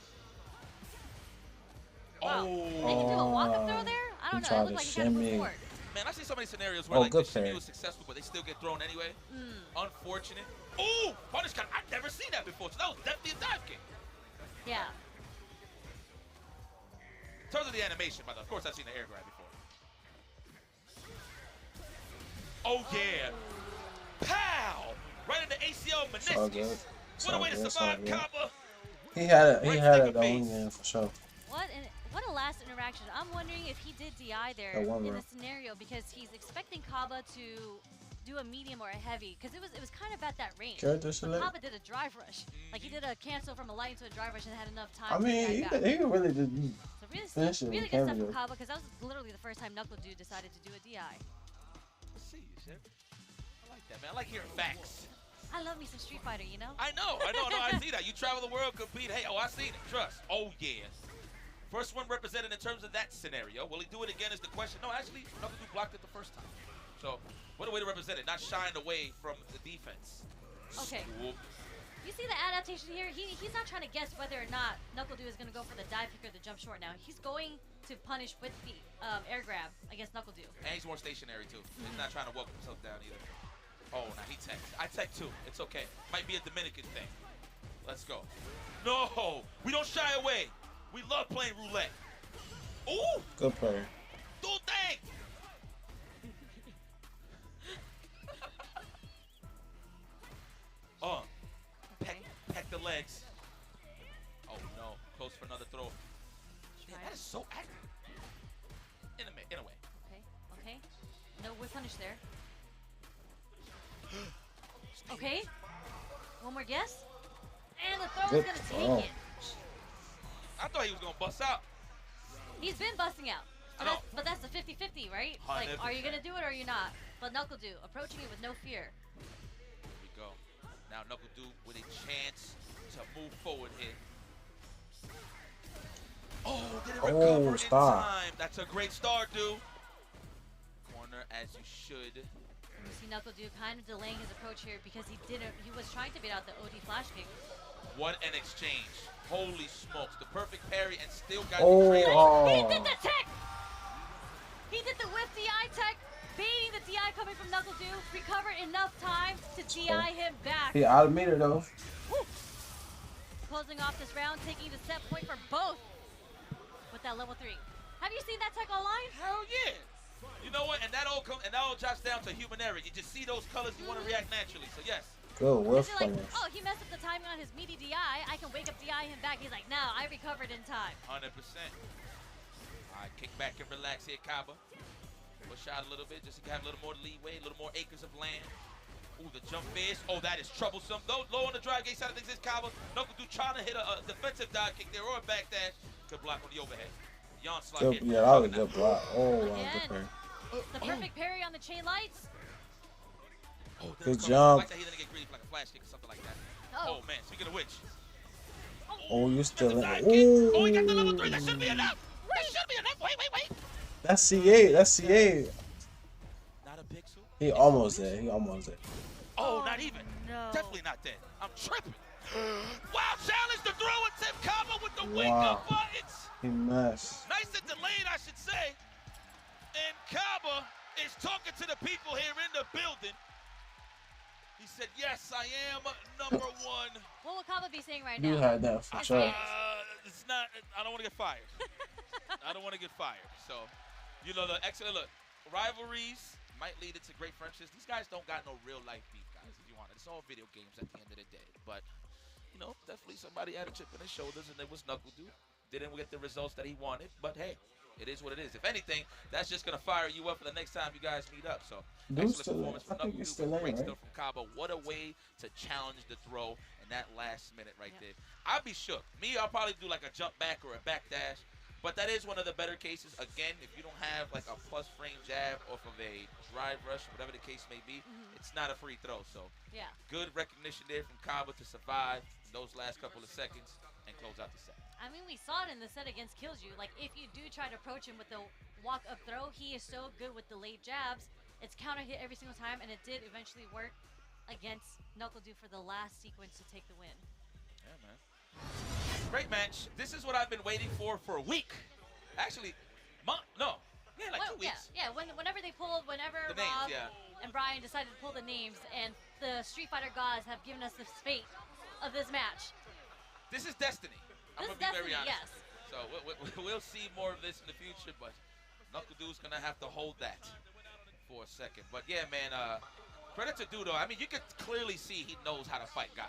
wow. They can do a walk-up throw there? I don't know. It looked like he got to move forward. Man, I see so many scenarios where like the shimmy was successful, but they still get thrown anyway. Unfortunate. Ooh, punish cut. I've never seen that before. So that was definitely a dive kick. Yeah. In terms of the animation, by the way, of course I've seen the air grab before. Oh yeah. Pow! Right in the ACL meniscus. What a way to survive, Kaba. He had it going in for sure. What a last interaction. I'm wondering if he did DI there in the scenario because he's expecting Kaba to do a medium or a heavy because it was kind of at that range. Kaba did a drive rush. Like he did a cancel from a light into a drive rush and had enough time. I mean, he really did. So really good stuff from Kaba because that was literally the first time Knuckle Dew decided to do a DI. See you, Chef. I like that, man. I like hearing facts. I love me some Street Fighter, you know? I know, I see that. You travel the world, compete. Hey, I seen it. Trust. Oh, yeah. First one represented in terms of that scenario. Will he do it again is the question. No, actually, Knuckle Dew blocked it the first time. So, what a way to represent it. Not shying away from the defense. Okay. Swoop. You see the adaptation here? He's not trying to guess whether or not Knuckle Dew is going to go for the dive kick or the jump short now. He's going to punish with the air grab against Knuckle Dew. And he's more stationary, too. He's not trying to walk himself down either. Oh, now he techs. I tech, too. It's okay. Might be a Dominican thing. Let's go. No! We don't shy away. We love playing roulette. Ooh! Good player. Do thing! Peck the legs. Oh no, close for another throw. Man, that is so accurate. In a way. punish there. Okay. One more guess. And the throw is going to take it. I thought he was going to bust out. He's been busting out. I know. But that's the 50-50, right? 100%. Like, are you going to do it or are you not? But NuckleDu approaching it with no fear. Here we go. Now NuckleDu with a chance to move forward here. Oh, didn't recover in time. That's a great start, dude. Corner as you should. You see NuckleDu kind of delaying his approach here because he was trying to beat out the OD flash kick. What an exchange. Holy smokes. The perfect parry and still got He did the tech! He did the whiff DI tech, baiting the DI coming from NuckleDu, recovered enough time to DI him back. He out of meter though. Woo. Closing off this round, taking the set point for both with that level 3. Have you seen that tech online? Hell yeah. You know what? And that all drops down to human error. You just see those colors, you want to react naturally. So yes. Good whiff like, oh, he messed up the timing on his meaty DI. I can wake up DI him back. He's like, no, I recovered in time. 100%. All right, kick back and relax here, Kaba. Push out a little bit just to have a little more leeway, a little more acres of land. Ooh, the jump fist. Oh, that is troublesome. Low on the drive gate side of things is Kaba. NuckleDu trying to hit a defensive dive kick there or a back dash. Good block on the overhead. Yon slot hit. Yeah, that was a good block. Oh, wow, good parry. The perfect parry on the chain lights. Oh, good jump. Like that, he didn't get greedy for like a flash kick or something like that. Oh man, speaking of which. Oh, you're still in. Oh, he got the level 3. That should be enough. That should be enough. Wait. That's C8. That's C8. Not a pixel. He almost there. He almost there. Oh, not even. No. Definitely not dead. I'm tripping. Wow, challenge to throw a tip combo with the wake up buttons. He messed. Nice and delayed, I should say. And Kaba is talking to the people here in the building. He said, yes, I am number 1. What will Kaba be saying right now? You had that for sure. It's not, I don't want to get fired. I don't want to get fired. So, you know, look, rivalries might lead into great friendships. These guys don't got no real life beef, guys, if you want it. It's all video games at the end of the day. But, you know, definitely somebody had a chip in his shoulders, and it was NuckleDu. Didn't get the results that he wanted, but hey, it is what it is. If anything, that's just going to fire you up for the next time you guys meet up. So, excellent performance from NuckleDu. Great stuff from Kaba. What a way to challenge the throw in that last minute right there. I'd be shook. Me, I'll probably do like a jump back or a back dash. But that is one of the better cases. Again, if you don't have like a plus frame jab off of a drive rush, whatever the case may be, it's not a free throw. So good recognition there from Kaba to survive those last couple of seconds and close out the set. I mean, we saw it in the set against Killju. Like, if you do try to approach him with the walk-up throw, he is so good with the late jabs. It's counter hit every single time, and it did eventually work against NuckleDu for the last sequence to take the win. Yeah, man. Great match. This is what I've been waiting for a week. Actually, like 2 weeks. Yeah, whenever the Rob names, and Brian decided to pull the names, and the Street Fighter gods have given us the fate of this match. This is destiny. I'm going to be very honest. Yes. So we'll see more of this in the future, but NuckleDu's going to have to hold that for a second. But yeah, man, credit to Dudo. I mean, you can clearly see he knows how to fight Guile,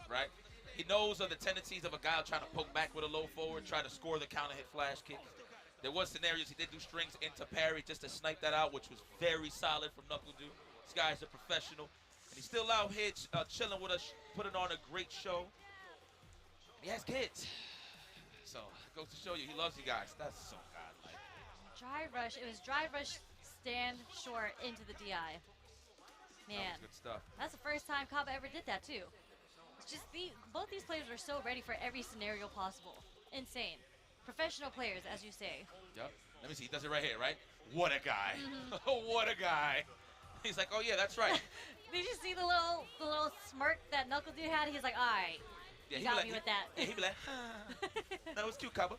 right? He knows of the tendencies of a Guile trying to poke back with a low forward, try to score the counter hit flash kick. There was scenarios he did do strings into parry just to snipe that out, which was very solid from NuckleDu. This guy's a professional. And he's still out here chilling with us, putting on a great show. And he has kids. So it goes to show you he loves you guys. That's so godlike. Drive rush. It was drive rush, stand short into the DI. Man, that was good stuff. That's the first time Kaba ever did that too. It's just both these players were so ready for every scenario possible. Insane. Professional players, as you say. Yep. Let me see. He does it right here, right? What a guy. What a guy. He's like, oh yeah, that's right. Did you see the little smirk that NuckleDu had? He's like, all right. Yeah, you got me with that. Yeah, he'd be like, that was cute, Kaba.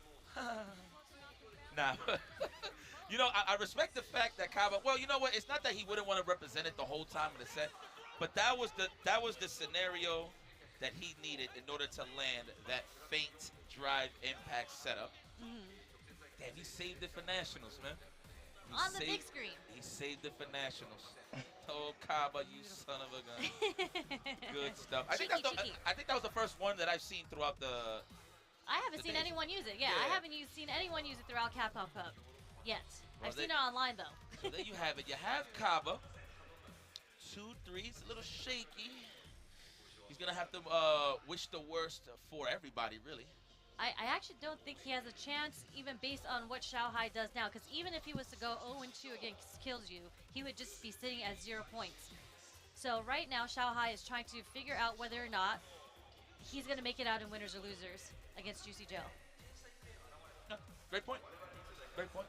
Nah. You know, I respect the fact that Kaba, well, you know what? It's not that he wouldn't want to represent it the whole time in the set, but that was the scenario that he needed in order to land that faint drive impact setup. Damn, he saved it for nationals, man. On the big screen. He saved it for nationals. Oh, Kaba, you son of a gun. Good stuff. I think that was the first one that I've seen throughout I haven't seen anyone use it. Yeah, I haven't seen anyone use it throughout Capcom Cup yet. I've seen it online though. So there you have it. You have Kaba. 2-3's a little shaky. He's gonna have to wish the worst for everybody, really. I actually don't think he has a chance, even based on what Xiaohai does now, because even if he was to go 0-2 against Killju, he would just be sitting at 0 points. So right now, Xiaohai is trying to figure out whether or not he's going to make it out in winners or losers against Juicy Joe. No, great point. Great point.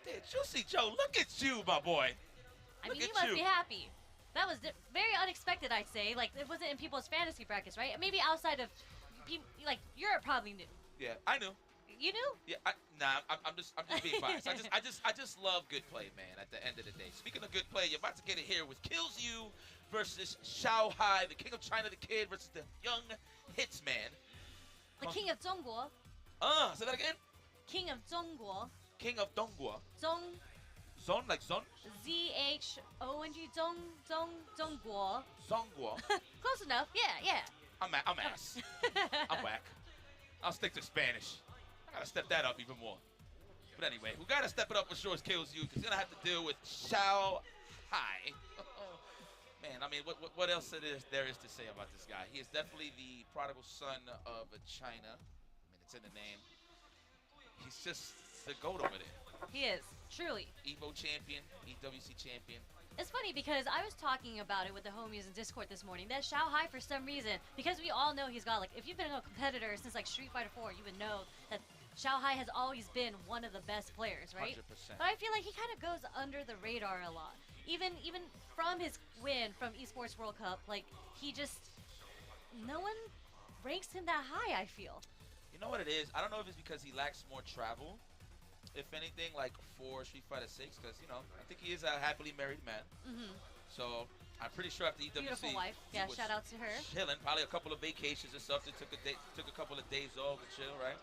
Dude, Juicy Joe, look at you, my boy. I mean, he must be happy. That was very unexpected, I'd say. Like, it wasn't in people's fantasy brackets, right? Maybe outside of, like, Europe probably knew. Yeah, I knew. You knew? Yeah, I'm just being biased. I just love good play, man. At the end of the day, speaking of good play, you're about to get it here with Killzu versus Xiaohai, the King of China, the Kid versus the young Hitsman. The King of Zhongguo. Say that again. King of Zhongguo. King of Dongguo. Zhong. Like Zon. Z-H-O-N-G. Zhongguo. Zongguo. Close enough. Yeah. I'm ass. I'm whack. I'll stick to Spanish. I gotta step that up even more. But anyway, who gotta step it up for sure is Killzu, because he's gonna have to deal with Xiaohai. Man, I mean, what else there is to say about this guy? He is definitely the prodigal son of China. I mean, it's in the name. He's just the GOAT over there. He is, truly. Evo champion, EWC champion. It's funny because I was talking about it with the homies in Discord this morning, that Xiaohai, for some reason, because we all know he's got, like, if you've been a competitor since, like, Street Fighter 4, you would know that Xiaohai has always been one of the best players, right? 100%. But I feel like he kind of goes under the radar a lot. Even from his win from Esports World Cup, like, he just, no one ranks him that high, I feel. You know what it is? I don't know if it's because he lacks more travel. If anything, like for Street Fighter 6, because, you know, I think he is a happily married man. So I'm pretty sure after EWC, Beautiful wife. Yeah, shout out to her. Chilling, probably a couple of vacations or something. Took a couple of days off and chill, right?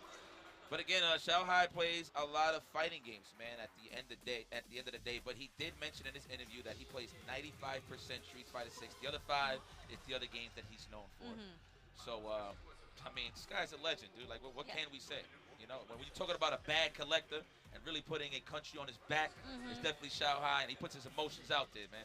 But again, Xiaohai plays a lot of fighting games, man. At the end of the day, but he did mention in this interview that he plays 95% Street Fighter 6. The other 5 is the other games that he's known for. So, I mean, this guy's a legend, dude. Like, what can we say? You know, when you're talking about a bad collector and really putting a country on his back, it's definitely Xiaohai, and he puts his emotions out there, man.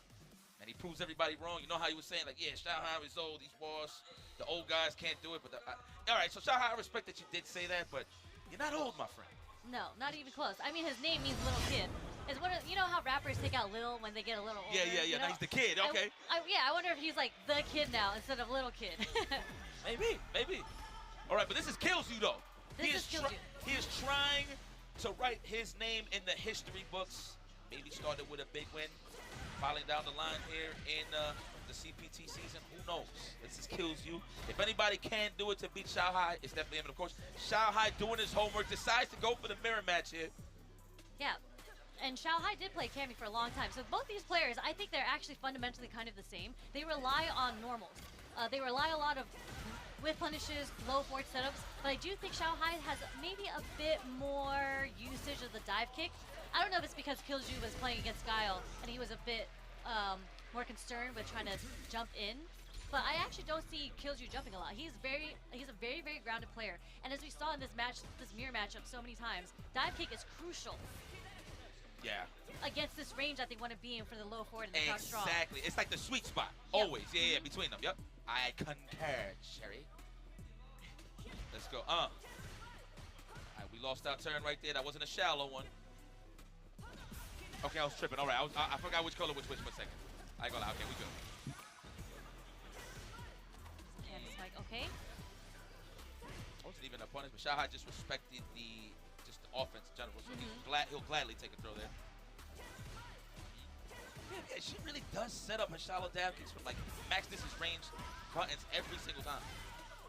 And he proves everybody wrong. You know how he was saying, like, yeah, Xiaohai is old, these wars, the old guys can't do it. But all right, so Xiaohai, I respect that you did say that, but you're not old, my friend. No, not even close. I mean, his name means little kid. It's one of, you know how rappers take out Lil when they get a little older? Yeah. You know? Now he's the kid. Okay. I wonder if he's like the kid now instead of little kid. Maybe. All right, but this is Killzu, though. He is trying to write his name in the history books. Maybe started with a big win. Falling down the line here in the CPT season. Who knows? This is Killzu. If anybody can do it to beat Xiaohai, it's definitely him. And of course, Xiaohai doing his homework, decides to go for the mirror match here. Yeah. And Xiaohai did play Cammy for a long time. So both these players, I think they're actually fundamentally kind of the same. They rely on normals. They rely a lot of with punishes, low forward setups, but I do think Xiaohai has maybe a bit more usage of the dive kick. I don't know if it's because Killju was playing against Guile and he was a bit more concerned with trying to jump in, but I actually don't see Killju jumping a lot. He's a very, very grounded player, and as we saw in this match, this mirror matchup so many times, dive kick is crucial. Yeah. Against this range that they want to be in for the low forward and the crouch strong. Exactly. It's like the sweet spot. Yep. Always. Yeah, between them. Yep. I concur, Sherry. Let's go. All right, we lost our turn right there. That wasn't a shallow one. Okay, I was tripping. All right, I forgot which color was which for a second. I ain't gonna lie. Okay, we good. And it's like, okay. Wasn't even a punish, but Xiaohai just respected the offense in general. So he'll gladly take a throw there. Yeah, she really does set up her shallow dab kicks from like max distance range buttons every single time.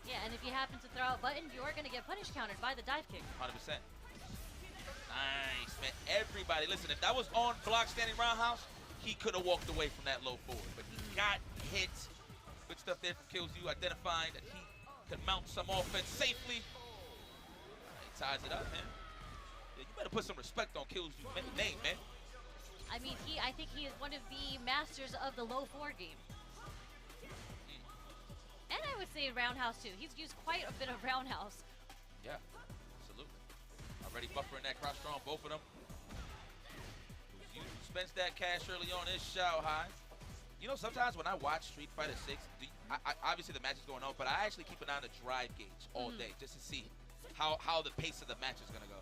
Yeah, and if you happen to throw out button, you're gonna get punish countered by the dive kick. 100%. Nice, man. Everybody, listen, if that was on block standing roundhouse, he could have walked away from that low forward, but he got hit. Good stuff there from Killzu, identifying that he could mount some offense safely. He ties it up, man. Yeah, you better put some respect on Killzu's name, man. I mean, I think he is one of the masters of the low forward game. And I would say roundhouse too. He's used quite a bit of roundhouse. Yeah, absolutely. Already buffering that cross strong, both of them. prevents that cash early on is Shao Hai. You know, sometimes when I watch Street Fighter 6, obviously the match is going on, but I actually keep an eye on the drive gauge all day just to see how the pace of the match is going to go.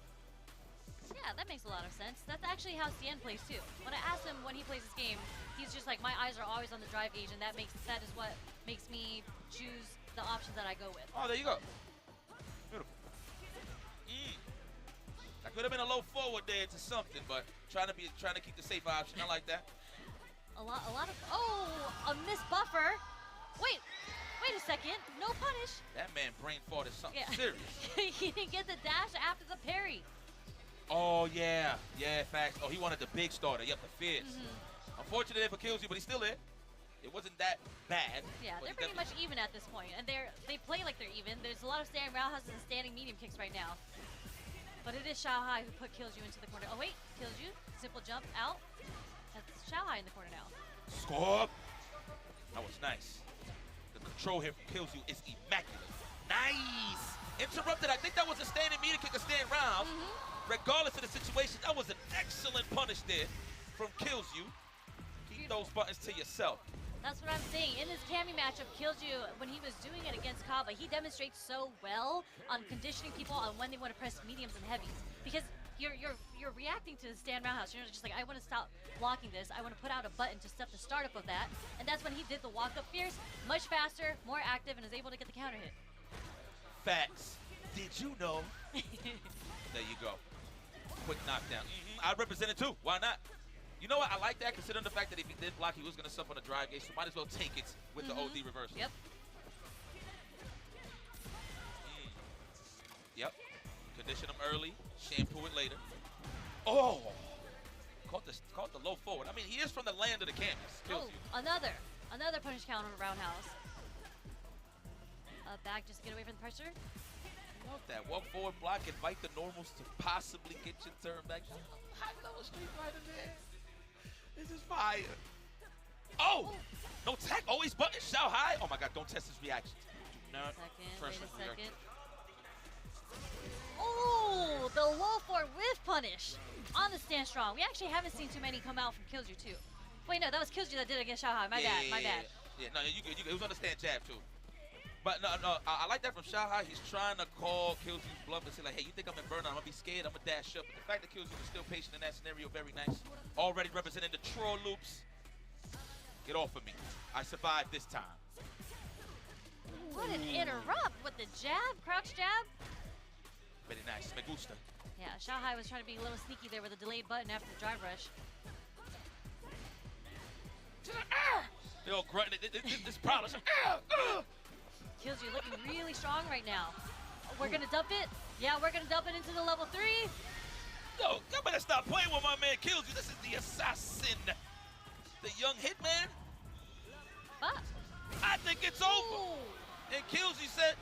Yeah, that makes a lot of sense. That's actually how Cien plays too. When I ask him when he plays this game, he's just like, my eyes are always on the drive gauge, and that is what makes me choose the options that I go with. Oh, there you go. Beautiful. That could have been a low forward there to something, but trying to keep the safe option. I like that. A lot of a missed buffer. Wait a second. No punish. That man brain fart is something serious. He didn't get the dash after the parry. Oh, yeah. Yeah, facts. Oh, he wanted the big starter. Yep, the fierce. Unfortunately for Kills You, but he's still there. It wasn't that bad. Yeah, they're pretty much even at this point, and they play like they're even. There's a lot of standing roundhouses and standing medium kicks right now. But it is Shao Hai who Kills You into the corner. Oh, wait. Kills You. Simple jump out. That's Shao Hai in the corner now. Score. That was nice. The control here from Kills You is immaculate. Nice. Interrupted. I think that was a standing medium kick, a standing round. Regardless of the situation, that was an excellent punish there from Kills You. Keep those buttons to yourself. That's what I'm saying. In this Cammy matchup, Kills You, when he was doing it against Kaba, he demonstrates so well on conditioning people on when they want to press mediums and heavies. Because you're reacting to the stand roundhouse. You're just like, I want to stop blocking this. I want to put out a button to stop the startup of that. And that's when he did the walk-up fierce, much faster, more active, and is able to get the counter hit. Facts. Did you know? There you go. Quick knockdown. I'd represent it too. Why not? You know what? I like that, considering the fact that if he did block, he was going to suffer on the drive gauge, so might as well take it with the OD reversal. Yep. Yep. Condition him early, shampoo it later. Oh! Caught the low forward. I mean, he is from the land of the canvas. Kills You. Another punish counter on the roundhouse. Back just to get away from the pressure. Love that. Walk forward, block, invite the normals to possibly get your turn back. High level Street Fighter, man. This is fire. Oh! No tech, always button, Shao Hai. Oh my god, don't test his reactions. Do not pressure his reaction. Oh, the low forward with punish on the stand strong. We actually haven't seen too many come out from Kills You too. Wait, no, that was Kills You that did it against Shao Hai. My bad. Yeah, no, you good. It was on the stand jab too. But no, I like that from Shao Hai. He's trying to call Kills You's bluff and say like, hey, you think I'm in burnout? I'm gonna be scared. I'm gonna dash up. But the fact that Kills You was still patient in that scenario, very nice. Already representing the troll loops. Get off of me. I survived this time. What an interrupt with the jab, crouch jab. Very nice. Me gusta. Yeah, Shao Hai was trying to be a little sneaky there with a delayed button after the drive rush. They all grunting. This problem. Kills You looking really strong right now. We're gonna dump it. Yeah, we're gonna dump it into the level 3. Yo, you better stop playing with my man Kills You. This is the assassin. The young hitman. But I think it's over. And Kills You said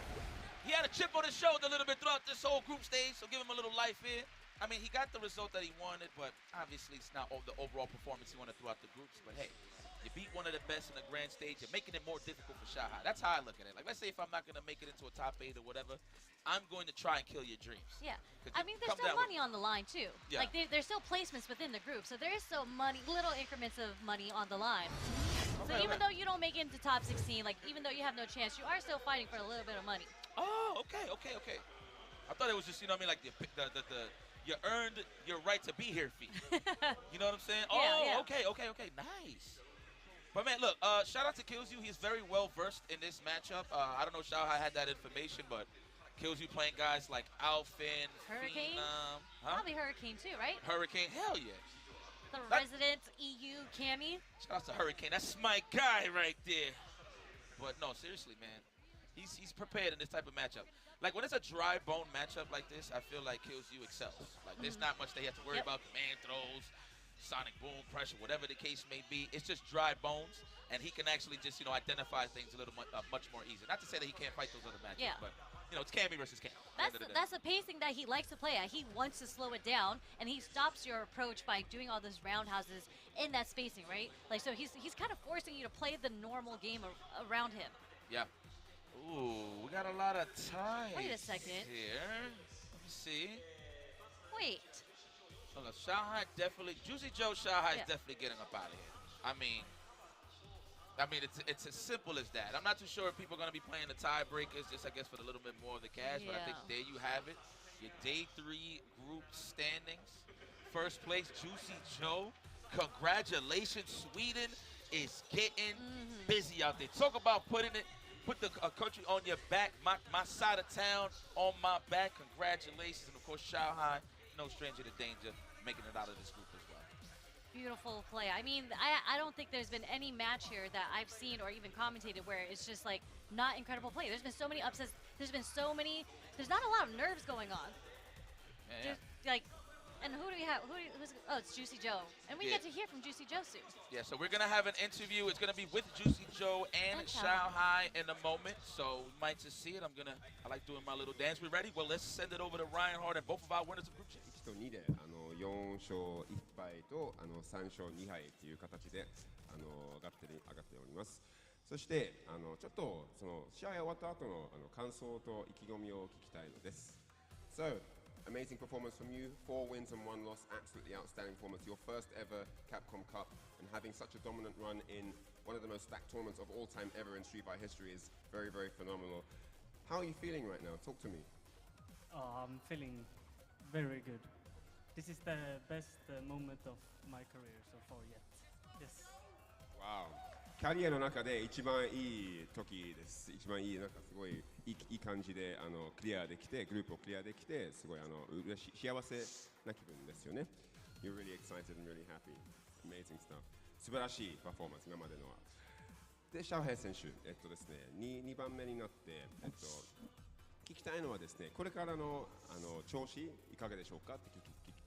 he had a chip on his shoulder a little bit throughout this whole group stage, so give him a little life here. I mean, he got the result that he wanted, but obviously it's not the overall performance he wanted throughout the groups. But hey, you beat one of the best in the grand stage. You're making it more difficult for Shao Hai. That's how I look at it. Like, let's say if I'm not going to make it into a top 8 or whatever, I'm going to try and kill your dreams. Yeah. I mean, there's still money on the line, too. Yeah. Like, there's still placements within the group. So there is still money, little increments of money on the line. So even though you don't make it into top 16, like, even though you have no chance, you are still fighting for a little bit of money. Oh, okay. I thought it was just, you know what I mean, like you earned your right to be here fee. You know what I'm saying? Yeah, oh, yeah. Okay. Nice. But man, look, shout out to Kills You. He's very well versed in this matchup. I don't know if Shao Hai had that information, but Kills You playing guys like Alphin, Hurricane? Phenom, Probably Hurricane too, right? Hurricane, hell yeah. The resident EU Cammy. Shout out to Hurricane. That's my guy right there. But no, seriously, man. He's prepared in this type of matchup. Like when it's a dry bone matchup like this, I feel like Kills You excels. Like there's not much they have to worry about. Command throws, sonic boom, pressure, whatever the case may be. It's just dry bones, and he can actually just, you know, identify things a little much more easy. Not to say that he can't fight those other matchups, but you know, it's Cammy versus Cammy. That's the pacing that he likes to play at. He wants to slow it down, and he stops your approach by doing all those roundhouses in that spacing, right? Like so, he's kind of forcing you to play the normal game around him. Yeah. Ooh, we got a lot of time. Wait a second. Here. Let me see. Wait. Look, Shanghai definitely, Juicy Joe Shanghai is Yeah. definitely getting up out of here. I mean, it's as simple as that. I'm not too sure if people are going to be playing the tiebreakers, just I guess for a little bit more of the cash. But I think Yeah. there you have it. Your day 3 group standings. First place, Juicy Joe. Congratulations, Sweden is getting busy out there. Talk about put the country on your back. My side of town on my back. Congratulations, and of course, Shanghai, no stranger to danger, making it out of this group as well. Beautiful play. I mean, I don't think there's been any match here that I've seen or even commentated where it's just like not incredible play. There's been so many upsets. There's not a lot of nerves going on. Yeah, Just like, and who do we have? Oh, it's Juicy Joe. And we Yeah. get to hear from Juicy Joe soon. Yeah, so we're gonna have an interview. It's gonna be with Juicy Joe and And Shanghai in a moment. So we might just see it. I like doing my little dance. We ready? Well, let's send it over to Ryan Hart and both of our winners of group G. 1と2で4勝1敗と3勝2敗という形で上がっております。そしてちょっとその試合終わった後の感想と意気込みを聞きたいのです。So, amazing performance from you, 4 wins and 1 loss, absolutely outstanding performance. Your first ever Capcom Cup and having such a dominant run in one of the most stacked tournaments of all time ever in Street Fighter history is very, very phenomenal. How are you feeling right now? Talk to me. I'm feeling very good. This is the best moment of my career so far yet. Yes. Wow. キャリアの中で一番いい時です。一番いい、なんかすごいいい感じでクリアできて、グループをクリアできて、すごい嬉しい、幸せな気分ですよね。You're really excited and really happy. Amazing stuff. 素晴らしいパフォーマンス、今までのは。で、シャオヘイ選手、ですね、2番目になって、聞きたいのはですね、これからの調子いかがでしょうかって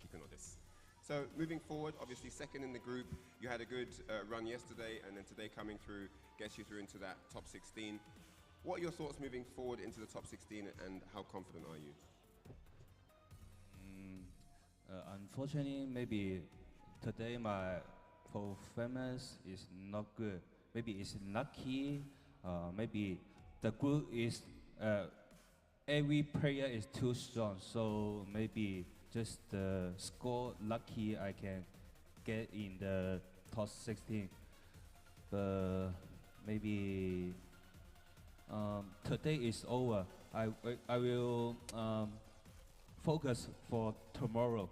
聞くのです。So moving forward, obviously second in the group, you had a good run yesterday, and then today coming through gets you through into that top 16. What are your thoughts moving forward into the top 16, and how confident are you? Unfortunately, maybe today my performance is not good. Maybe it's lucky. Maybe the group is every player is too strong. So maybe just the score lucky I can get in the top 16. But maybe today is over. I will focus for tomorrow.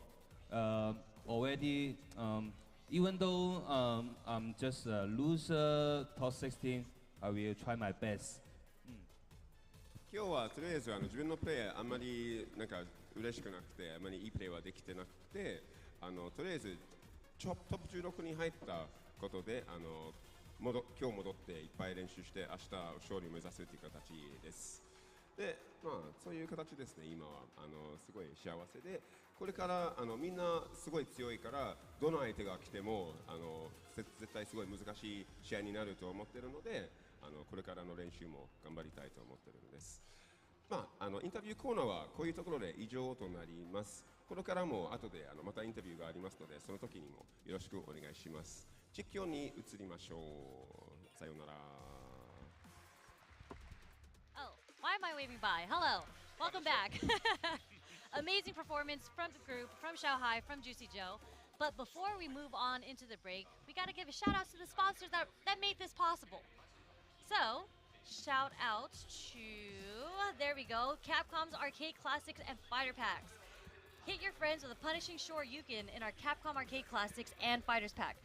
Already, even though I'm just a loser, top 16, I will try my best. 今日はとりあえず自分のプレーあんまりなんか嬉しくなくて、あんまりいいプレーはできてなくて、とりあえずトップ16に入ったことで今日戻っていっぱい練習して明日勝利を目指すという形です。で、まあそういう形ですね。今はすごい幸せで、これからみんなすごい強いからどの相手が来ても絶対すごい難しい試合になると思ってるので、これからの練習も頑張りたいと思ってるのです。まあインタビューコーナーはこういうところで以上となります。これからも後でまたインタビューがありますので、その時にもよろしくお願いします。実況に移りましょう。さようなら。Oh, why am I waving by? Hello, welcome back. Amazing performance from the group, from Shanghai, from Juicy Joe. But before we move on into the break, we got to give a shout out to the sponsors that made this possible. So, shout out to, there we go, Capcom's Arcade Classics and Fighter Packs. Hit your friends with a punishing Shoryuken in our Capcom Arcade Classics and Fighters Pack.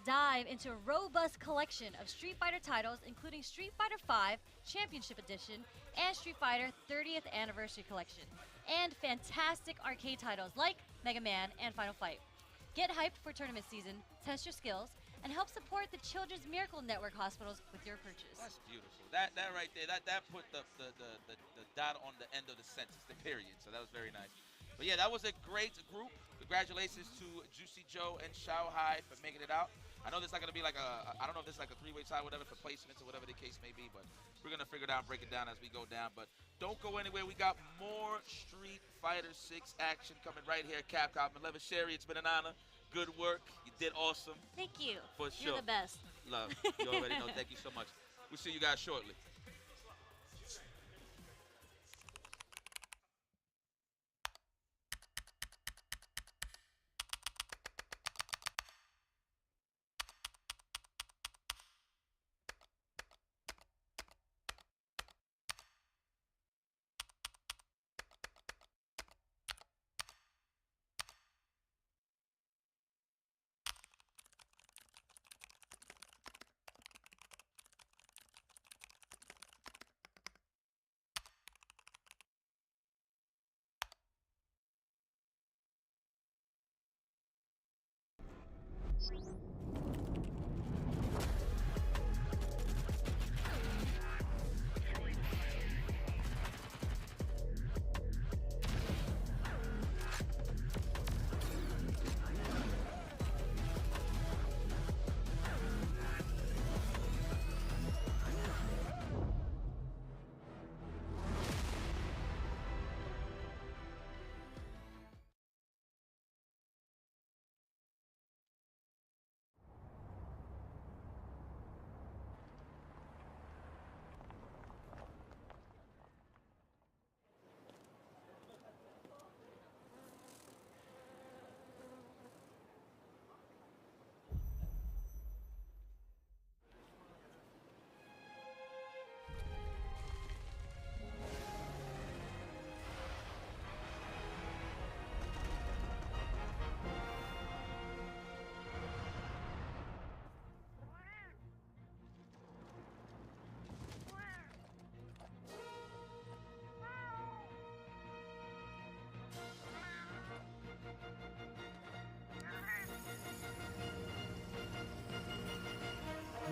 Dive into a robust collection of Street Fighter titles, including Street Fighter V Championship Edition and Street Fighter 30th Anniversary Collection, and fantastic arcade titles like Mega Man and Final Fight. Get hyped for tournament season, test your skills, and help support the Children's Miracle Network hospitals with your purchase. That's beautiful. That right there, that put the dot on the end of the sentence, the period. So that was very nice. But yeah, that was a great group. Congratulations to Juicy Joe and Shanghai for making it out. I know there's not going to be like I don't know if there's like a three-way tie, whatever, for placements or whatever the case may be, but we're going to figure it out and break it down as we go down. But don't go anywhere. We got more Street Fighter 6 action coming right here at Capcom 11. Sherry, it's been an honor. Good work. You did awesome. Thank you. For sure. You're the best. Love. You already know. Thank you so much. We'll see you guys shortly.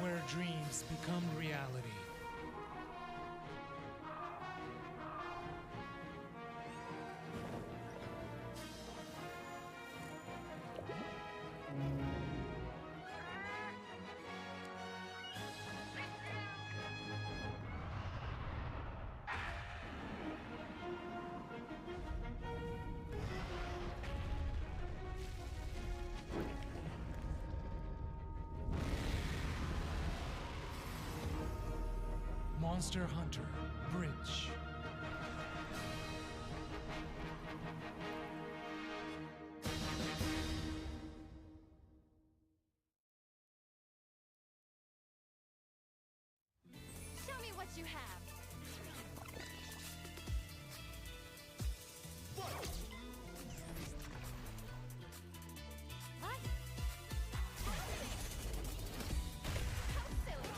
Where dreams become reality. Monster Hunter Bridge. Show me what you have. What? How silly.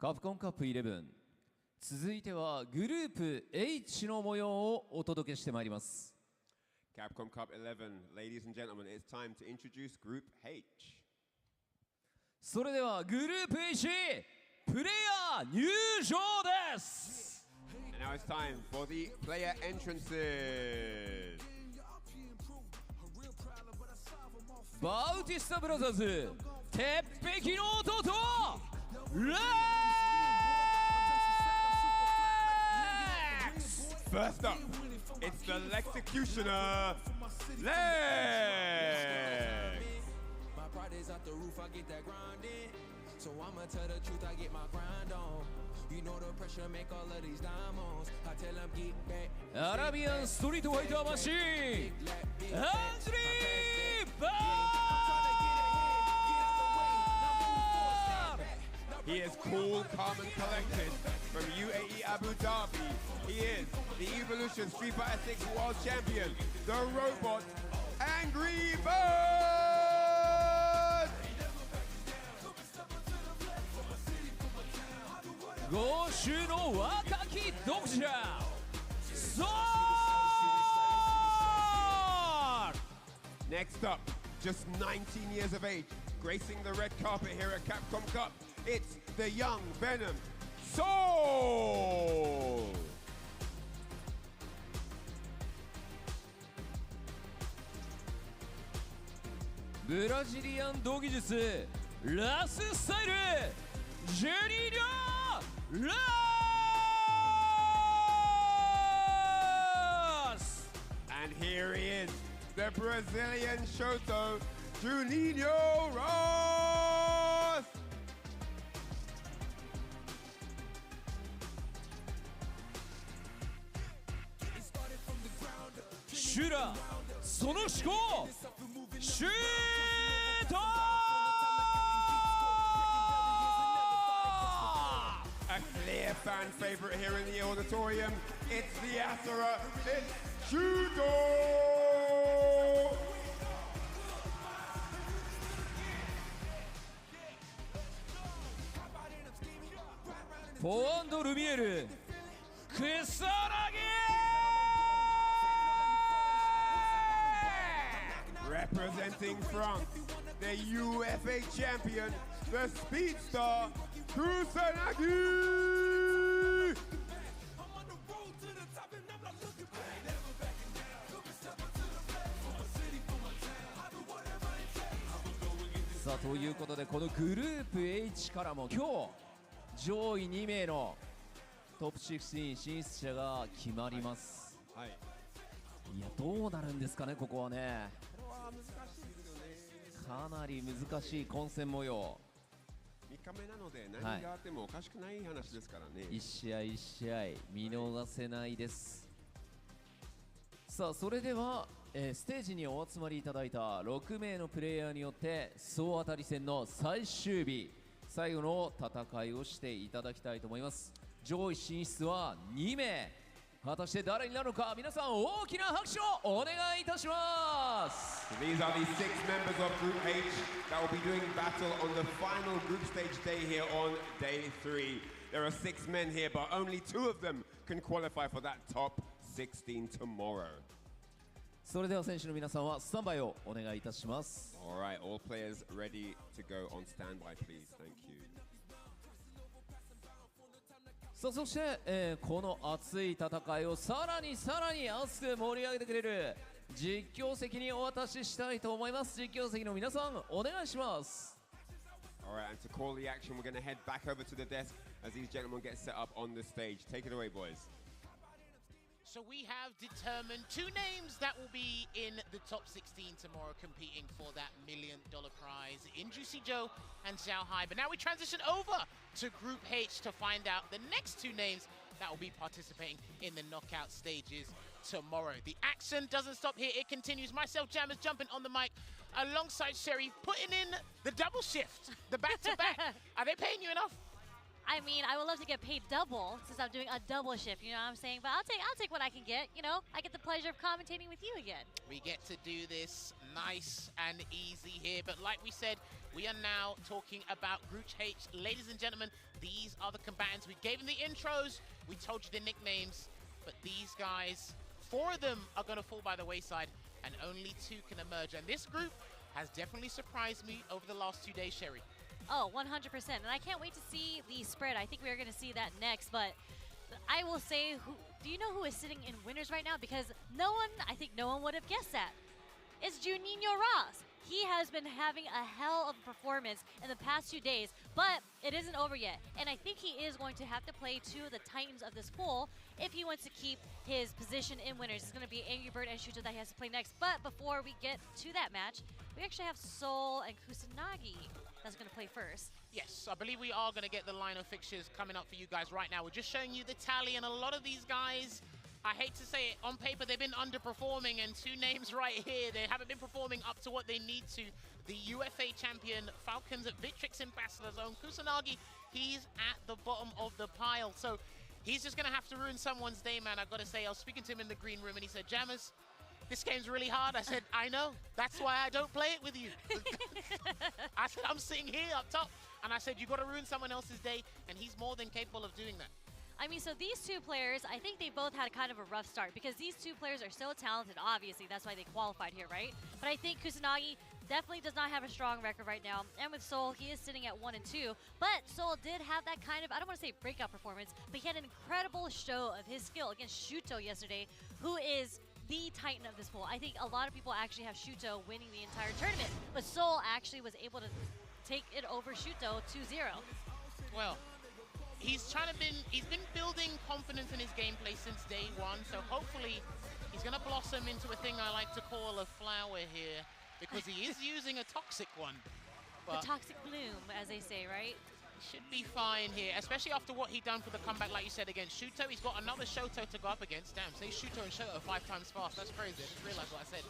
カプコンカップ11、続いてはグループ H の模様をお届けしてまいります。 Capcom Cup 11, ladies and gentlemen, it's time to introduce Group H. それではグループ H プレイヤー入場です。 And now it's time for the player entrances. バウティスタブラザーズ、鉄壁の弟レックス。 First up, it's the Lexecutioner, Lex. My pride is out the roof, I get that grind in. So I'ma tell the truth, I get my grind on. You know the pressure make all of these diamonds. I tell them get back. アラビアンストリートファイターマシーン、アンジリー・バー。 He is cool, calm and collected from UAE Abu Dhabi. He is the Evolution Street Fighter 6 World Champion, the robot Angry Bird! 豪州の若き読者ソール。 Next up, just 19 years of age, gracing the red carpet here at Capcom Cup, it's the young Venom Soul! ブラジリアン道技術ラススタイルジェニーニョラス。 And here he is, the Brazilian Shoto, Juninho Ross! シュラその思考シュート。 A clear fan favorite here in the auditorium. It's the Asura. It's Shudo! フォアンドルミエル草薙。 Representing France, the UFA champion, the speedster, Kusanagi! さあということでこのグループ H からも今日上位2名のトップ16進出者が決まります。はい。いやどうなるんですかねここはね。かなり難しい混戦模様。3日目なので何があってもおかしくない話ですからね。一試合一試合見逃せないです。さあそれでは、ステージにお集まりいただいた6名のプレイヤーによって総当たり戦の最終日最後の戦いをしていただきたいと思います。上位進出は2名。果たして誰になるのか皆さん大きな拍手をお願いいたします。 These are the 6 members of Group H that will be doing battle on the final group stage day here on day 3. There are 6 men here, but only 2 of them can qualify for that top 16 tomorrow. それでは選手の皆さんはスタンバイをお願いいたします。 Alright, all players ready to go on standby, please. Thank you. さあそして、この熱い戦いをさらに熱く盛り上げてくれる実況席にお渡ししたいと思います。実況席の皆さんお願いします。 Alright, and to call the action, we're going to head back over to the desk as these gentlemen get set up on the stage. Take it away, boys. So we have determined 2 names that will be in the top 16 tomorrow competing for that $1 million prize in Juicy Joe and Xiao Hai. But now we transition over to Group H to find out the next 2 names that will be participating in the knockout stages tomorrow. The action doesn't stop here, it continues. Myself, Jammers, jumping on the mic alongside Sherry, putting in the double shift, the back-to-back. Are they paying you enough? I mean, I would love to get paid double since I'm doing a double shift, you know what I'm saying? But I'll take what I can get, you know? I get the pleasure of commentating with you again. We get to do this nice and easy here, but like we said, we are now talking about Group H. Ladies and gentlemen, these are the combatants. We gave them the intros, we told you the nicknames, but these guys, 4 of them are going to fall by the wayside, and only 2 can emerge. And this group has definitely surprised me over the last 2 days, Sherry. Oh, 100%. And I can't wait to see the spread. I think we are going to see that next. But I will say, do you know who is sitting in winners right now? Because I think no one would have guessed that. It's Juninho Ross. He has been having a hell of a performance in the past 2 days, but it isn't over yet. And I think he is going to have to play 2 of the titans of this pool if he wants to keep his position in winners. It's going to be Angry Bird and Shuto that he has to play next. But before we get to that match, we actually have Soul and Kusanagi that's going to play first. Yes, I believe we are going to get the line of fixtures coming up for you guys right now. We're just showing you the tally, and a lot of these guys, I hate to say it, on paper they've been underperforming, and 2 names right here, they haven't been performing up to what they need to. The UFA champion, Falcons at Victrix Ambassador Zone, Kusanagi, he's at the bottom of the pile. So he's just going to have to ruin someone's day, man. I've got to say, I was speaking to him in the green room, and he said, Jammers, this game's really hard. I said, I know. That's why I don't play it with you. I said, I'm sitting here up top. And I said, you got to ruin someone else's day, and he's more than capable of doing that. I mean, so these 2 players, I think they both had kind of a rough start because these 2 players are so talented, obviously. That's why they qualified here, right? But I think Kusanagi definitely does not have a strong record right now. And with Soul, he is sitting at 1 and 2. But Soul did have that kind of, I don't want to say breakout performance, but he had an incredible show of his skill against Shuto yesterday, who is the titan of this pool. I think a lot of people actually have Shuto winning the entire tournament, but Soul actually was able to take it over Shuto 2-0. Well, he's been building confidence in his gameplay since day 1, so hopefully he's going to blossom into a thing I like to call a flower here, because he is using a toxic one. The toxic bloom, as they say, right? Should be fine here, especially after what he done for the comeback, like you said, against Shuto. He's got another Shoto to go up against. Damn, say Shuto and Shoto 5 times fast. That's crazy. I just realized what I said.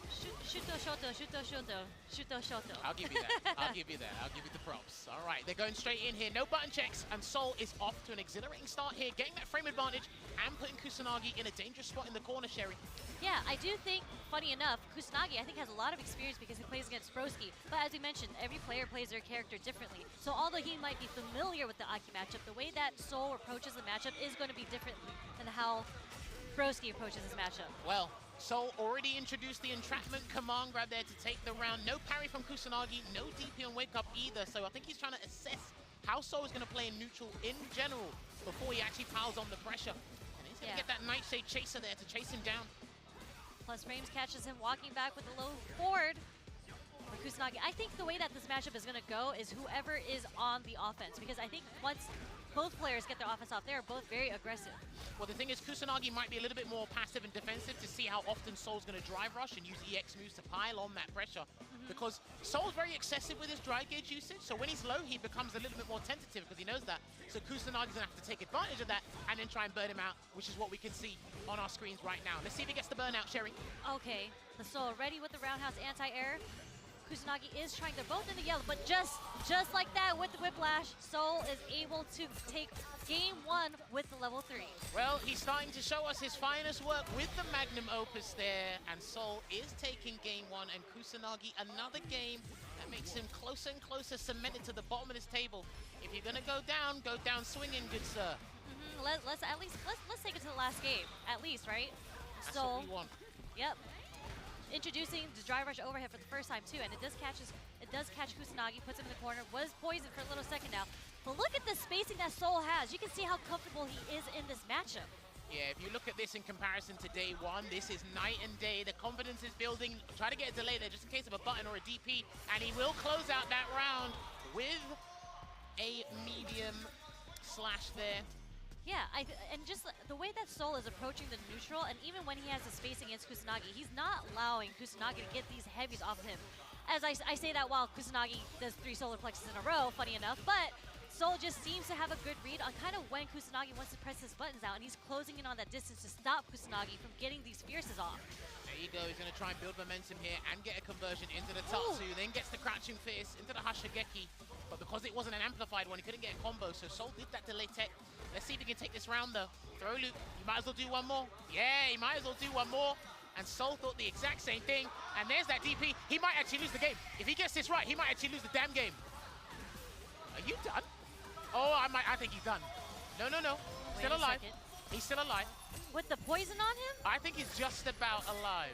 Shuto, Shoto, Shuto, Shoto, Shuto, Shoto. I'll give you that. I'll give you that. I'll give you the props. All right, they're going straight in here. No button checks, and Soul is off to an exhilarating start here, getting that frame advantage and putting Kusanagi in a dangerous spot in the corner, Sherry. Yeah, I do think, funny enough, Kusanagi, I think, has a lot of experience because he plays against Broski. But as we mentioned, every player plays their character differently. So although he might be familiar with the Aki matchup, the way that Soul approaches the matchup is going to be different than how Broski approaches this matchup. Well, Soul already introduced the entrapment command grab there to take the round. No parry from Kusanagi, no DP on wake up either. So I think he's trying to assess how Soul is going to play in neutral in general before he actually piles on the pressure. And he's going to get that Nightshade Chaser there to chase him down. Plus Frames catches him walking back with a low forward for Kusanagi. I think the way that this matchup is going to go is whoever is on the offense, because I think once both players get their offense off, they are both very aggressive. Well, the thing is, Kusanagi might be a little bit more passive and defensive to see how often Soul's going to drive rush and use EX moves to pile on that pressure. Because Soul's very excessive with his dry gauge usage, so when he's low, he becomes a little bit more tentative because he knows that. So Kusanagi's going to have to take advantage of that and then try and burn him out, which is what we can see on our screens right now. Let's see if he gets the burnout, Sherry. Okay, the Soul ready with the roundhouse anti-air. Kusanagi is trying, they're both in the yellow, but just like that with the whiplash, Soul is able to take game 1 with the level 3. Well, he's starting to show us his finest work with the magnum opus there, and Soul is taking game 1, and Kusanagi another game that makes him closer and closer, cemented to the bottom of this table. If you're gonna go down swinging, good sir. Let's take it to the last game, at least, right? That's Soul, what we want. Yep. Introducing the dry rush overhead for the first time too, and it does catch Kusanagi, puts him in the corner, was poisoned for a little second now. But look at the spacing that Soul has. You can see how comfortable he is in this matchup. Yeah, if you look at this in comparison to day 1, this is night and day. The confidence is building. Try to get a delay there just in case of a button or a DP, and he will close out that round with a medium slash there. Yeah, and just the way that Soul is approaching the neutral, and even when he has the space against Kusanagi, he's not allowing Kusanagi to get these heavies off of him. As I say that while Kusanagi does 3 solar plexes in a row, funny enough, but Soul just seems to have a good read on kind of when Kusanagi wants to press his buttons out, and he's closing in on that distance to stop Kusanagi from getting these fierces off. There you go, he's going to try and build momentum here and get a conversion into the Tatsu, then gets the crouching fist into the Hashigeki, but because it wasn't an amplified one, he couldn't get a combo, so Soul did that delay tech. Let's see if he can take this round though. Throw loop, you might as well do one more. Yeah, he might as well do one more. And Soul thought the exact same thing. And there's that DP. He might actually lose the game. If he gets this right, he might actually lose the damn game. Are you done? Oh, I think he's done. No, no, no. Wait Still a alive. second. He's still alive. With the poison on him? I think he's just about alive.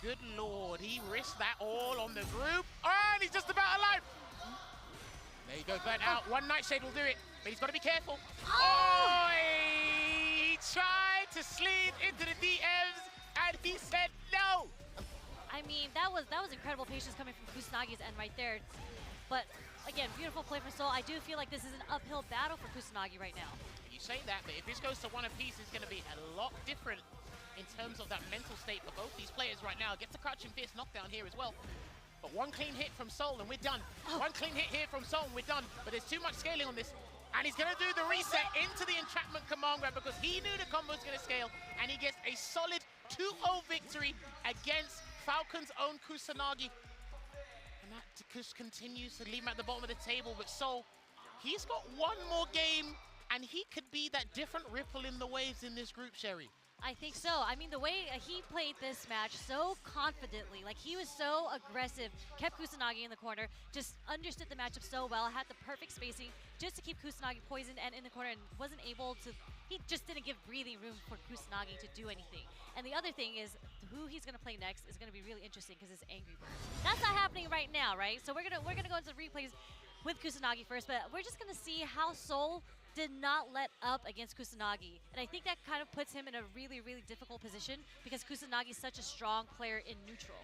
Good lord, he risked that all on the group. Oh, and he's just about alive. There you go, burnt out. One Nightshade will do it, but he's got to be careful. Oh, he tried to slid into the DMs, and he said no. I mean, that was incredible patience coming from Kusanagi's end right there. But again, beautiful play from Soul. I do feel like this is an uphill battle for Kusanagi right now. You say that, but if this goes to one apiece, it's going to be a lot different in terms of that mental state for both these players right now. Gets a crouching fierce knockdown here as well. But one clean hit from Soul and we're done. One clean hit here from Soul and we're done. But there's too much scaling on this. And he's going to do the reset into the entrapment command grab because he knew the combo was going to scale. And he gets a solid 2-0 victory against Falcon's own Kusanagi. And that just continues to leave him at the bottom of the table. But Soul, he's got one more game and he could be that different ripple in the waves in this group, Sherry. I think so. I mean, the way he played this match so confidently, like he was so aggressive, kept Kusanagi in the corner, just understood the matchup so well, had the perfect spacing just to keep Kusanagi poisoned and in the corner and wasn't able to, he just didn't give breathing room for Kusanagi to do anything. And the other thing is, who he's gonna play next is gonna be really interesting because it's Angry Bird. That's not happening right now, right? So we're gonna go into the replays with Kusanagi first, but we're just gonna see how Soul did not let up against Kusanagi. And I think that kind of puts him in a really, really difficult position because Kusanagi is such a strong player in neutral.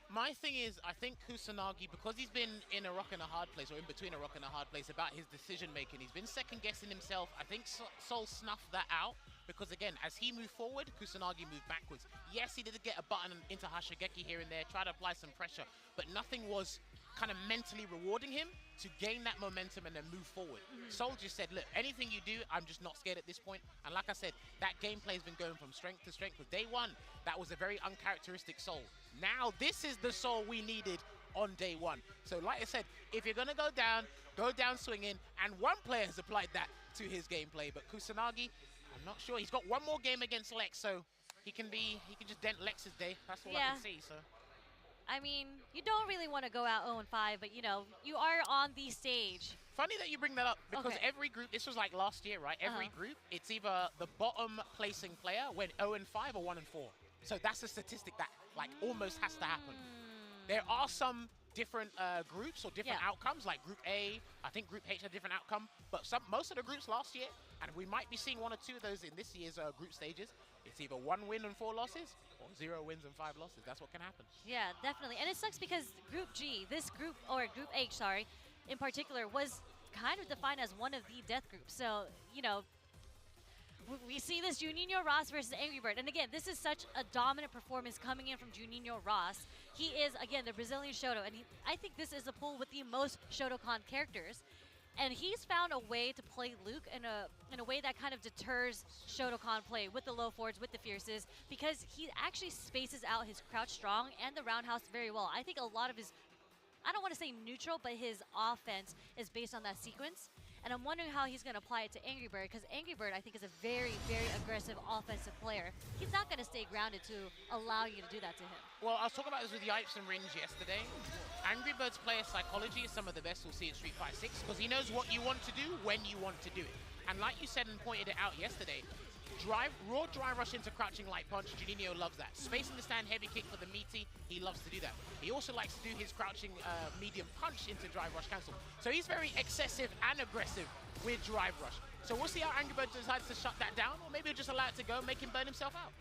My thing is, I think Kusanagi, because he's been in a rock and a hard place, or in between a rock and a hard place about his decision making, he's been second guessing himself. I think Soul snuffed that out because again, as he moved forward, Kusanagi moved backwards. Yes, he did get a button into Hashigeki here and there, try to apply some pressure, but nothing was kind of mentally rewarding him to gain that momentum and then move forward. Soul just said, look, anything you do, I'm just not scared at this point. And like I said, that gameplay has been going from strength to strength. With day one, that was a very uncharacteristic Soul. Now, this is the Soul we needed on day one. So like I said, if you're gonna go down swinging, and one player has applied that to his gameplay, but Kusanagi, I'm not sure. He's got one more game against Lex, so he can just dent Lex's day. That's all I can see, so. I mean, you don't really want to go out 0-5, but you know, you are on the stage. Funny that you bring that up because every group, this was like last year, right? Every group, it's either the bottom placing player went 0-5 or 1-4. So that's a statistic that like almost has to happen. There are some different groups or different outcomes, like Group A, I think Group H had a different outcome, but most of the groups last year, and we might be seeing 1 or 2 of those in this year's group stages, it's either 1 win and 4 losses, or 0 wins and 5 losses. That's what can happen. Yeah, definitely. And it sucks because Group G, this group, or Group H, sorry, in particular, was kind of defined as one of the death groups. So, you know, we see this Juninho Ross versus Angry Bird. And again, this is such a dominant performance coming in from Juninho Ross. He is, again, the Brazilian Shoto. And I think this is a pool with the most Shotokan characters. And he's found a way to play Luke in a way that kind of deters Shotokan play with the low forwards, with the fierces, because he actually spaces out his crouch strong and the roundhouse very well. I think a lot of his, I don't want to say neutral, but his offense is based on that sequence. And I'm wondering how he's going to apply it to Angry Bird, because Angry Bird, I think, is a very, very aggressive offensive player. He's not going to stay grounded to allow you to do that to him. Well, I was talking about this with Yipes and Ringe yesterday. Angry Bird's player psychology is some of the best we'll see in Street Fighter 6, because he knows what you want to do when you want to do it. And like you said and pointed it out yesterday, raw dry rush into crouching light punch, Juninho loves that. Spacing the stand heavy kick for the meaty, he loves to do that. He also likes to do his crouching medium punch into drive rush cancel. So he's very excessive and aggressive with drive rush. So we'll see how Angry Bird decides to shut that down, or maybe he'll just allow it to go, make him burn himself out.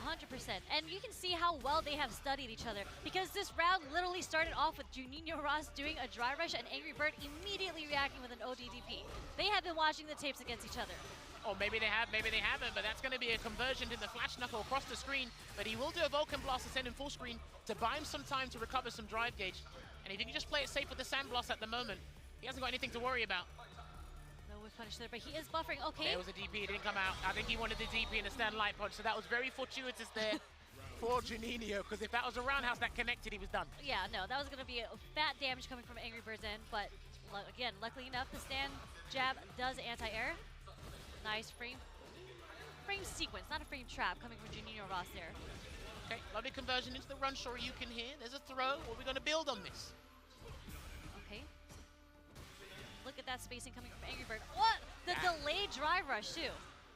100%. And you can see how well they have studied each other, because this round literally started off with Juninho Ross doing a dry rush and Angry Bird immediately reacting with an ODDP. They have been watching the tapes against each other. Or maybe they have, maybe they haven't, but that's going to be a conversion to the flash knuckle across the screen. But he will do a Vulcan blast to send him full screen to buy him some time to recover some drive gauge. And if he can just play it safe with the sand blast at the moment, he hasn't got anything to worry about. No whiff punish there, but he is buffering. Okay. There was a DP, it didn't come out. I think he wanted the DP and the stand light punch, so that was very fortuitous there for Juninho, because if that was a roundhouse that connected, he was done. Yeah, no, that was going to be a fat damage coming from Angry Bird's end, but again, luckily enough, the stand jab does anti-air. Nice frame sequence, not a frame trap, coming from Juninho Ross there. Okay, lovely conversion into the run Shoryuken here. There's a throw. What are we going to build on this? Okay. look at that spacing coming from Angry Bird. What? The delayed drive rush, too.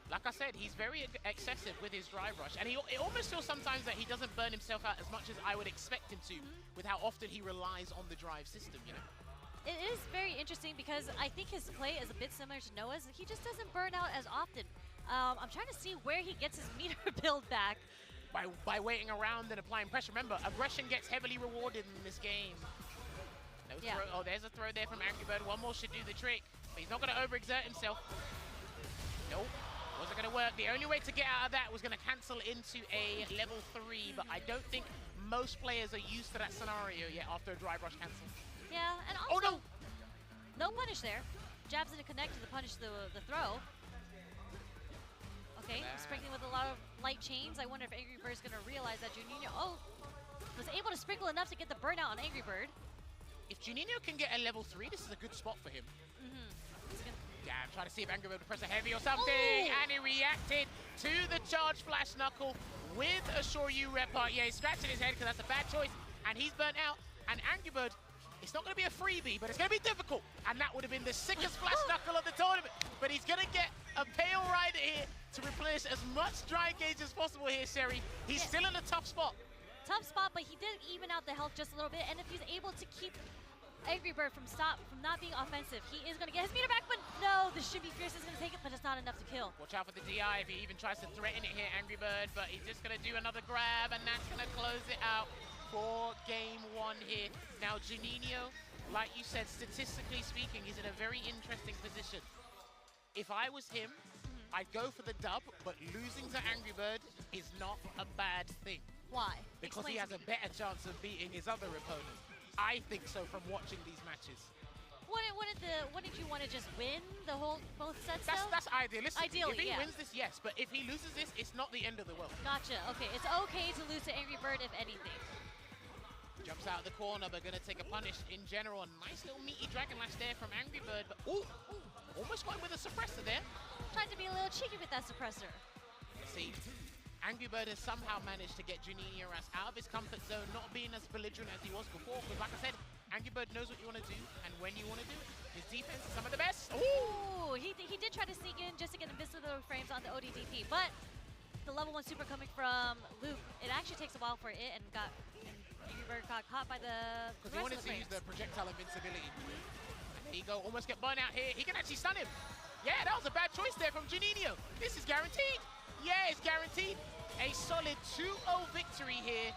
Like I said, he's very excessive with his drive rush, and it almost feels sometimes that he doesn't burn himself out as much as I would expect him to, with how often he relies on the drive system, you know? It is very interesting because I think his play is a bit similar to Noah's. He just doesn't burn out as often. I'm trying to see where he gets his meter build back. By waiting around and applying pressure. Remember, aggression gets heavily rewarded in this game. No throw. Oh, there's a throw there from Angry Bird. One more should do the trick, but he's not going to overexert himself. Nope. Wasn't going to work. The only way to get out of that was going to cancel into a level 3, but I don't think most players are used to that scenario yet after a drive rush cancel. Yeah, and also, no punish there. Jabs didn't connect to the punish the throw. Okay, sprinkling with a lot of light chains. I wonder if Angry Bird's going to realize that Juninho, was able to sprinkle enough to get the burnout on Angry Bird. If Juninho can get a level 3, this is a good spot for him. Yeah, I'm trying to see if Angry Bird would press a heavy or something, and he reacted to the charge flash knuckle with a Shoryu repart. Yeah, he's scratching his head because that's a bad choice, and he's burnt out. And Angry Bird, it's not going to be a freebie, but it's going to be difficult, and that would have been the sickest flash knuckle of the tournament. But he's going to get a Pale Rider here to replenish as much dry gauge as possible here, Sherry. He's still in a tough spot. Tough spot, but he did even out the health just a little bit, and if he's able to keep Angry Bird from not being offensive, he is going to get his meter back, but no, the Shimmy Fierce is going to take it, but it's not enough to kill. Watch out for the DI if he even tries to threaten it here, Angry Bird, but he's just going to do another grab, and that's going to close it out for game 1 here. Now, Juninho, like you said, statistically speaking, is in a very interesting position. If I was him, I'd go for the dub, but losing to Angry Bird is not a bad thing. Why? Because he has a better chance of beating his other opponent. I think so from watching these matches. Wouldn't you want to just win both sets? That's idealistic. Ideally, if he wins this, yes, but if he loses this, it's not the end of the world. Gotcha. Okay, it's okay to lose to Angry Bird if anything. Jumps out of the corner, but gonna take a punish in general. A nice little meaty Dragon Lash there from Angry Bird, but almost went with a suppressor there. Tried to be a little cheeky with that suppressor. See, Angry Bird has somehow managed to get Juninho out of his comfort zone, not being as belligerent as he was before. Because like I said, Angry Bird knows what you want to do and when you want to do it. His defense is some of the best. Ooh, he did try to sneak in just to get invisible frames on the ODDP, but the level 1 super coming from Luke, it actually takes a while for it, and Angry Bird got caught by the because he wanted to use the projectile invincibility. And there you go, almost get burned out here. He can actually stun him. Yeah, that was a bad choice there from Juninho. This is guaranteed. Yeah, it's guaranteed. A solid 2-0 victory here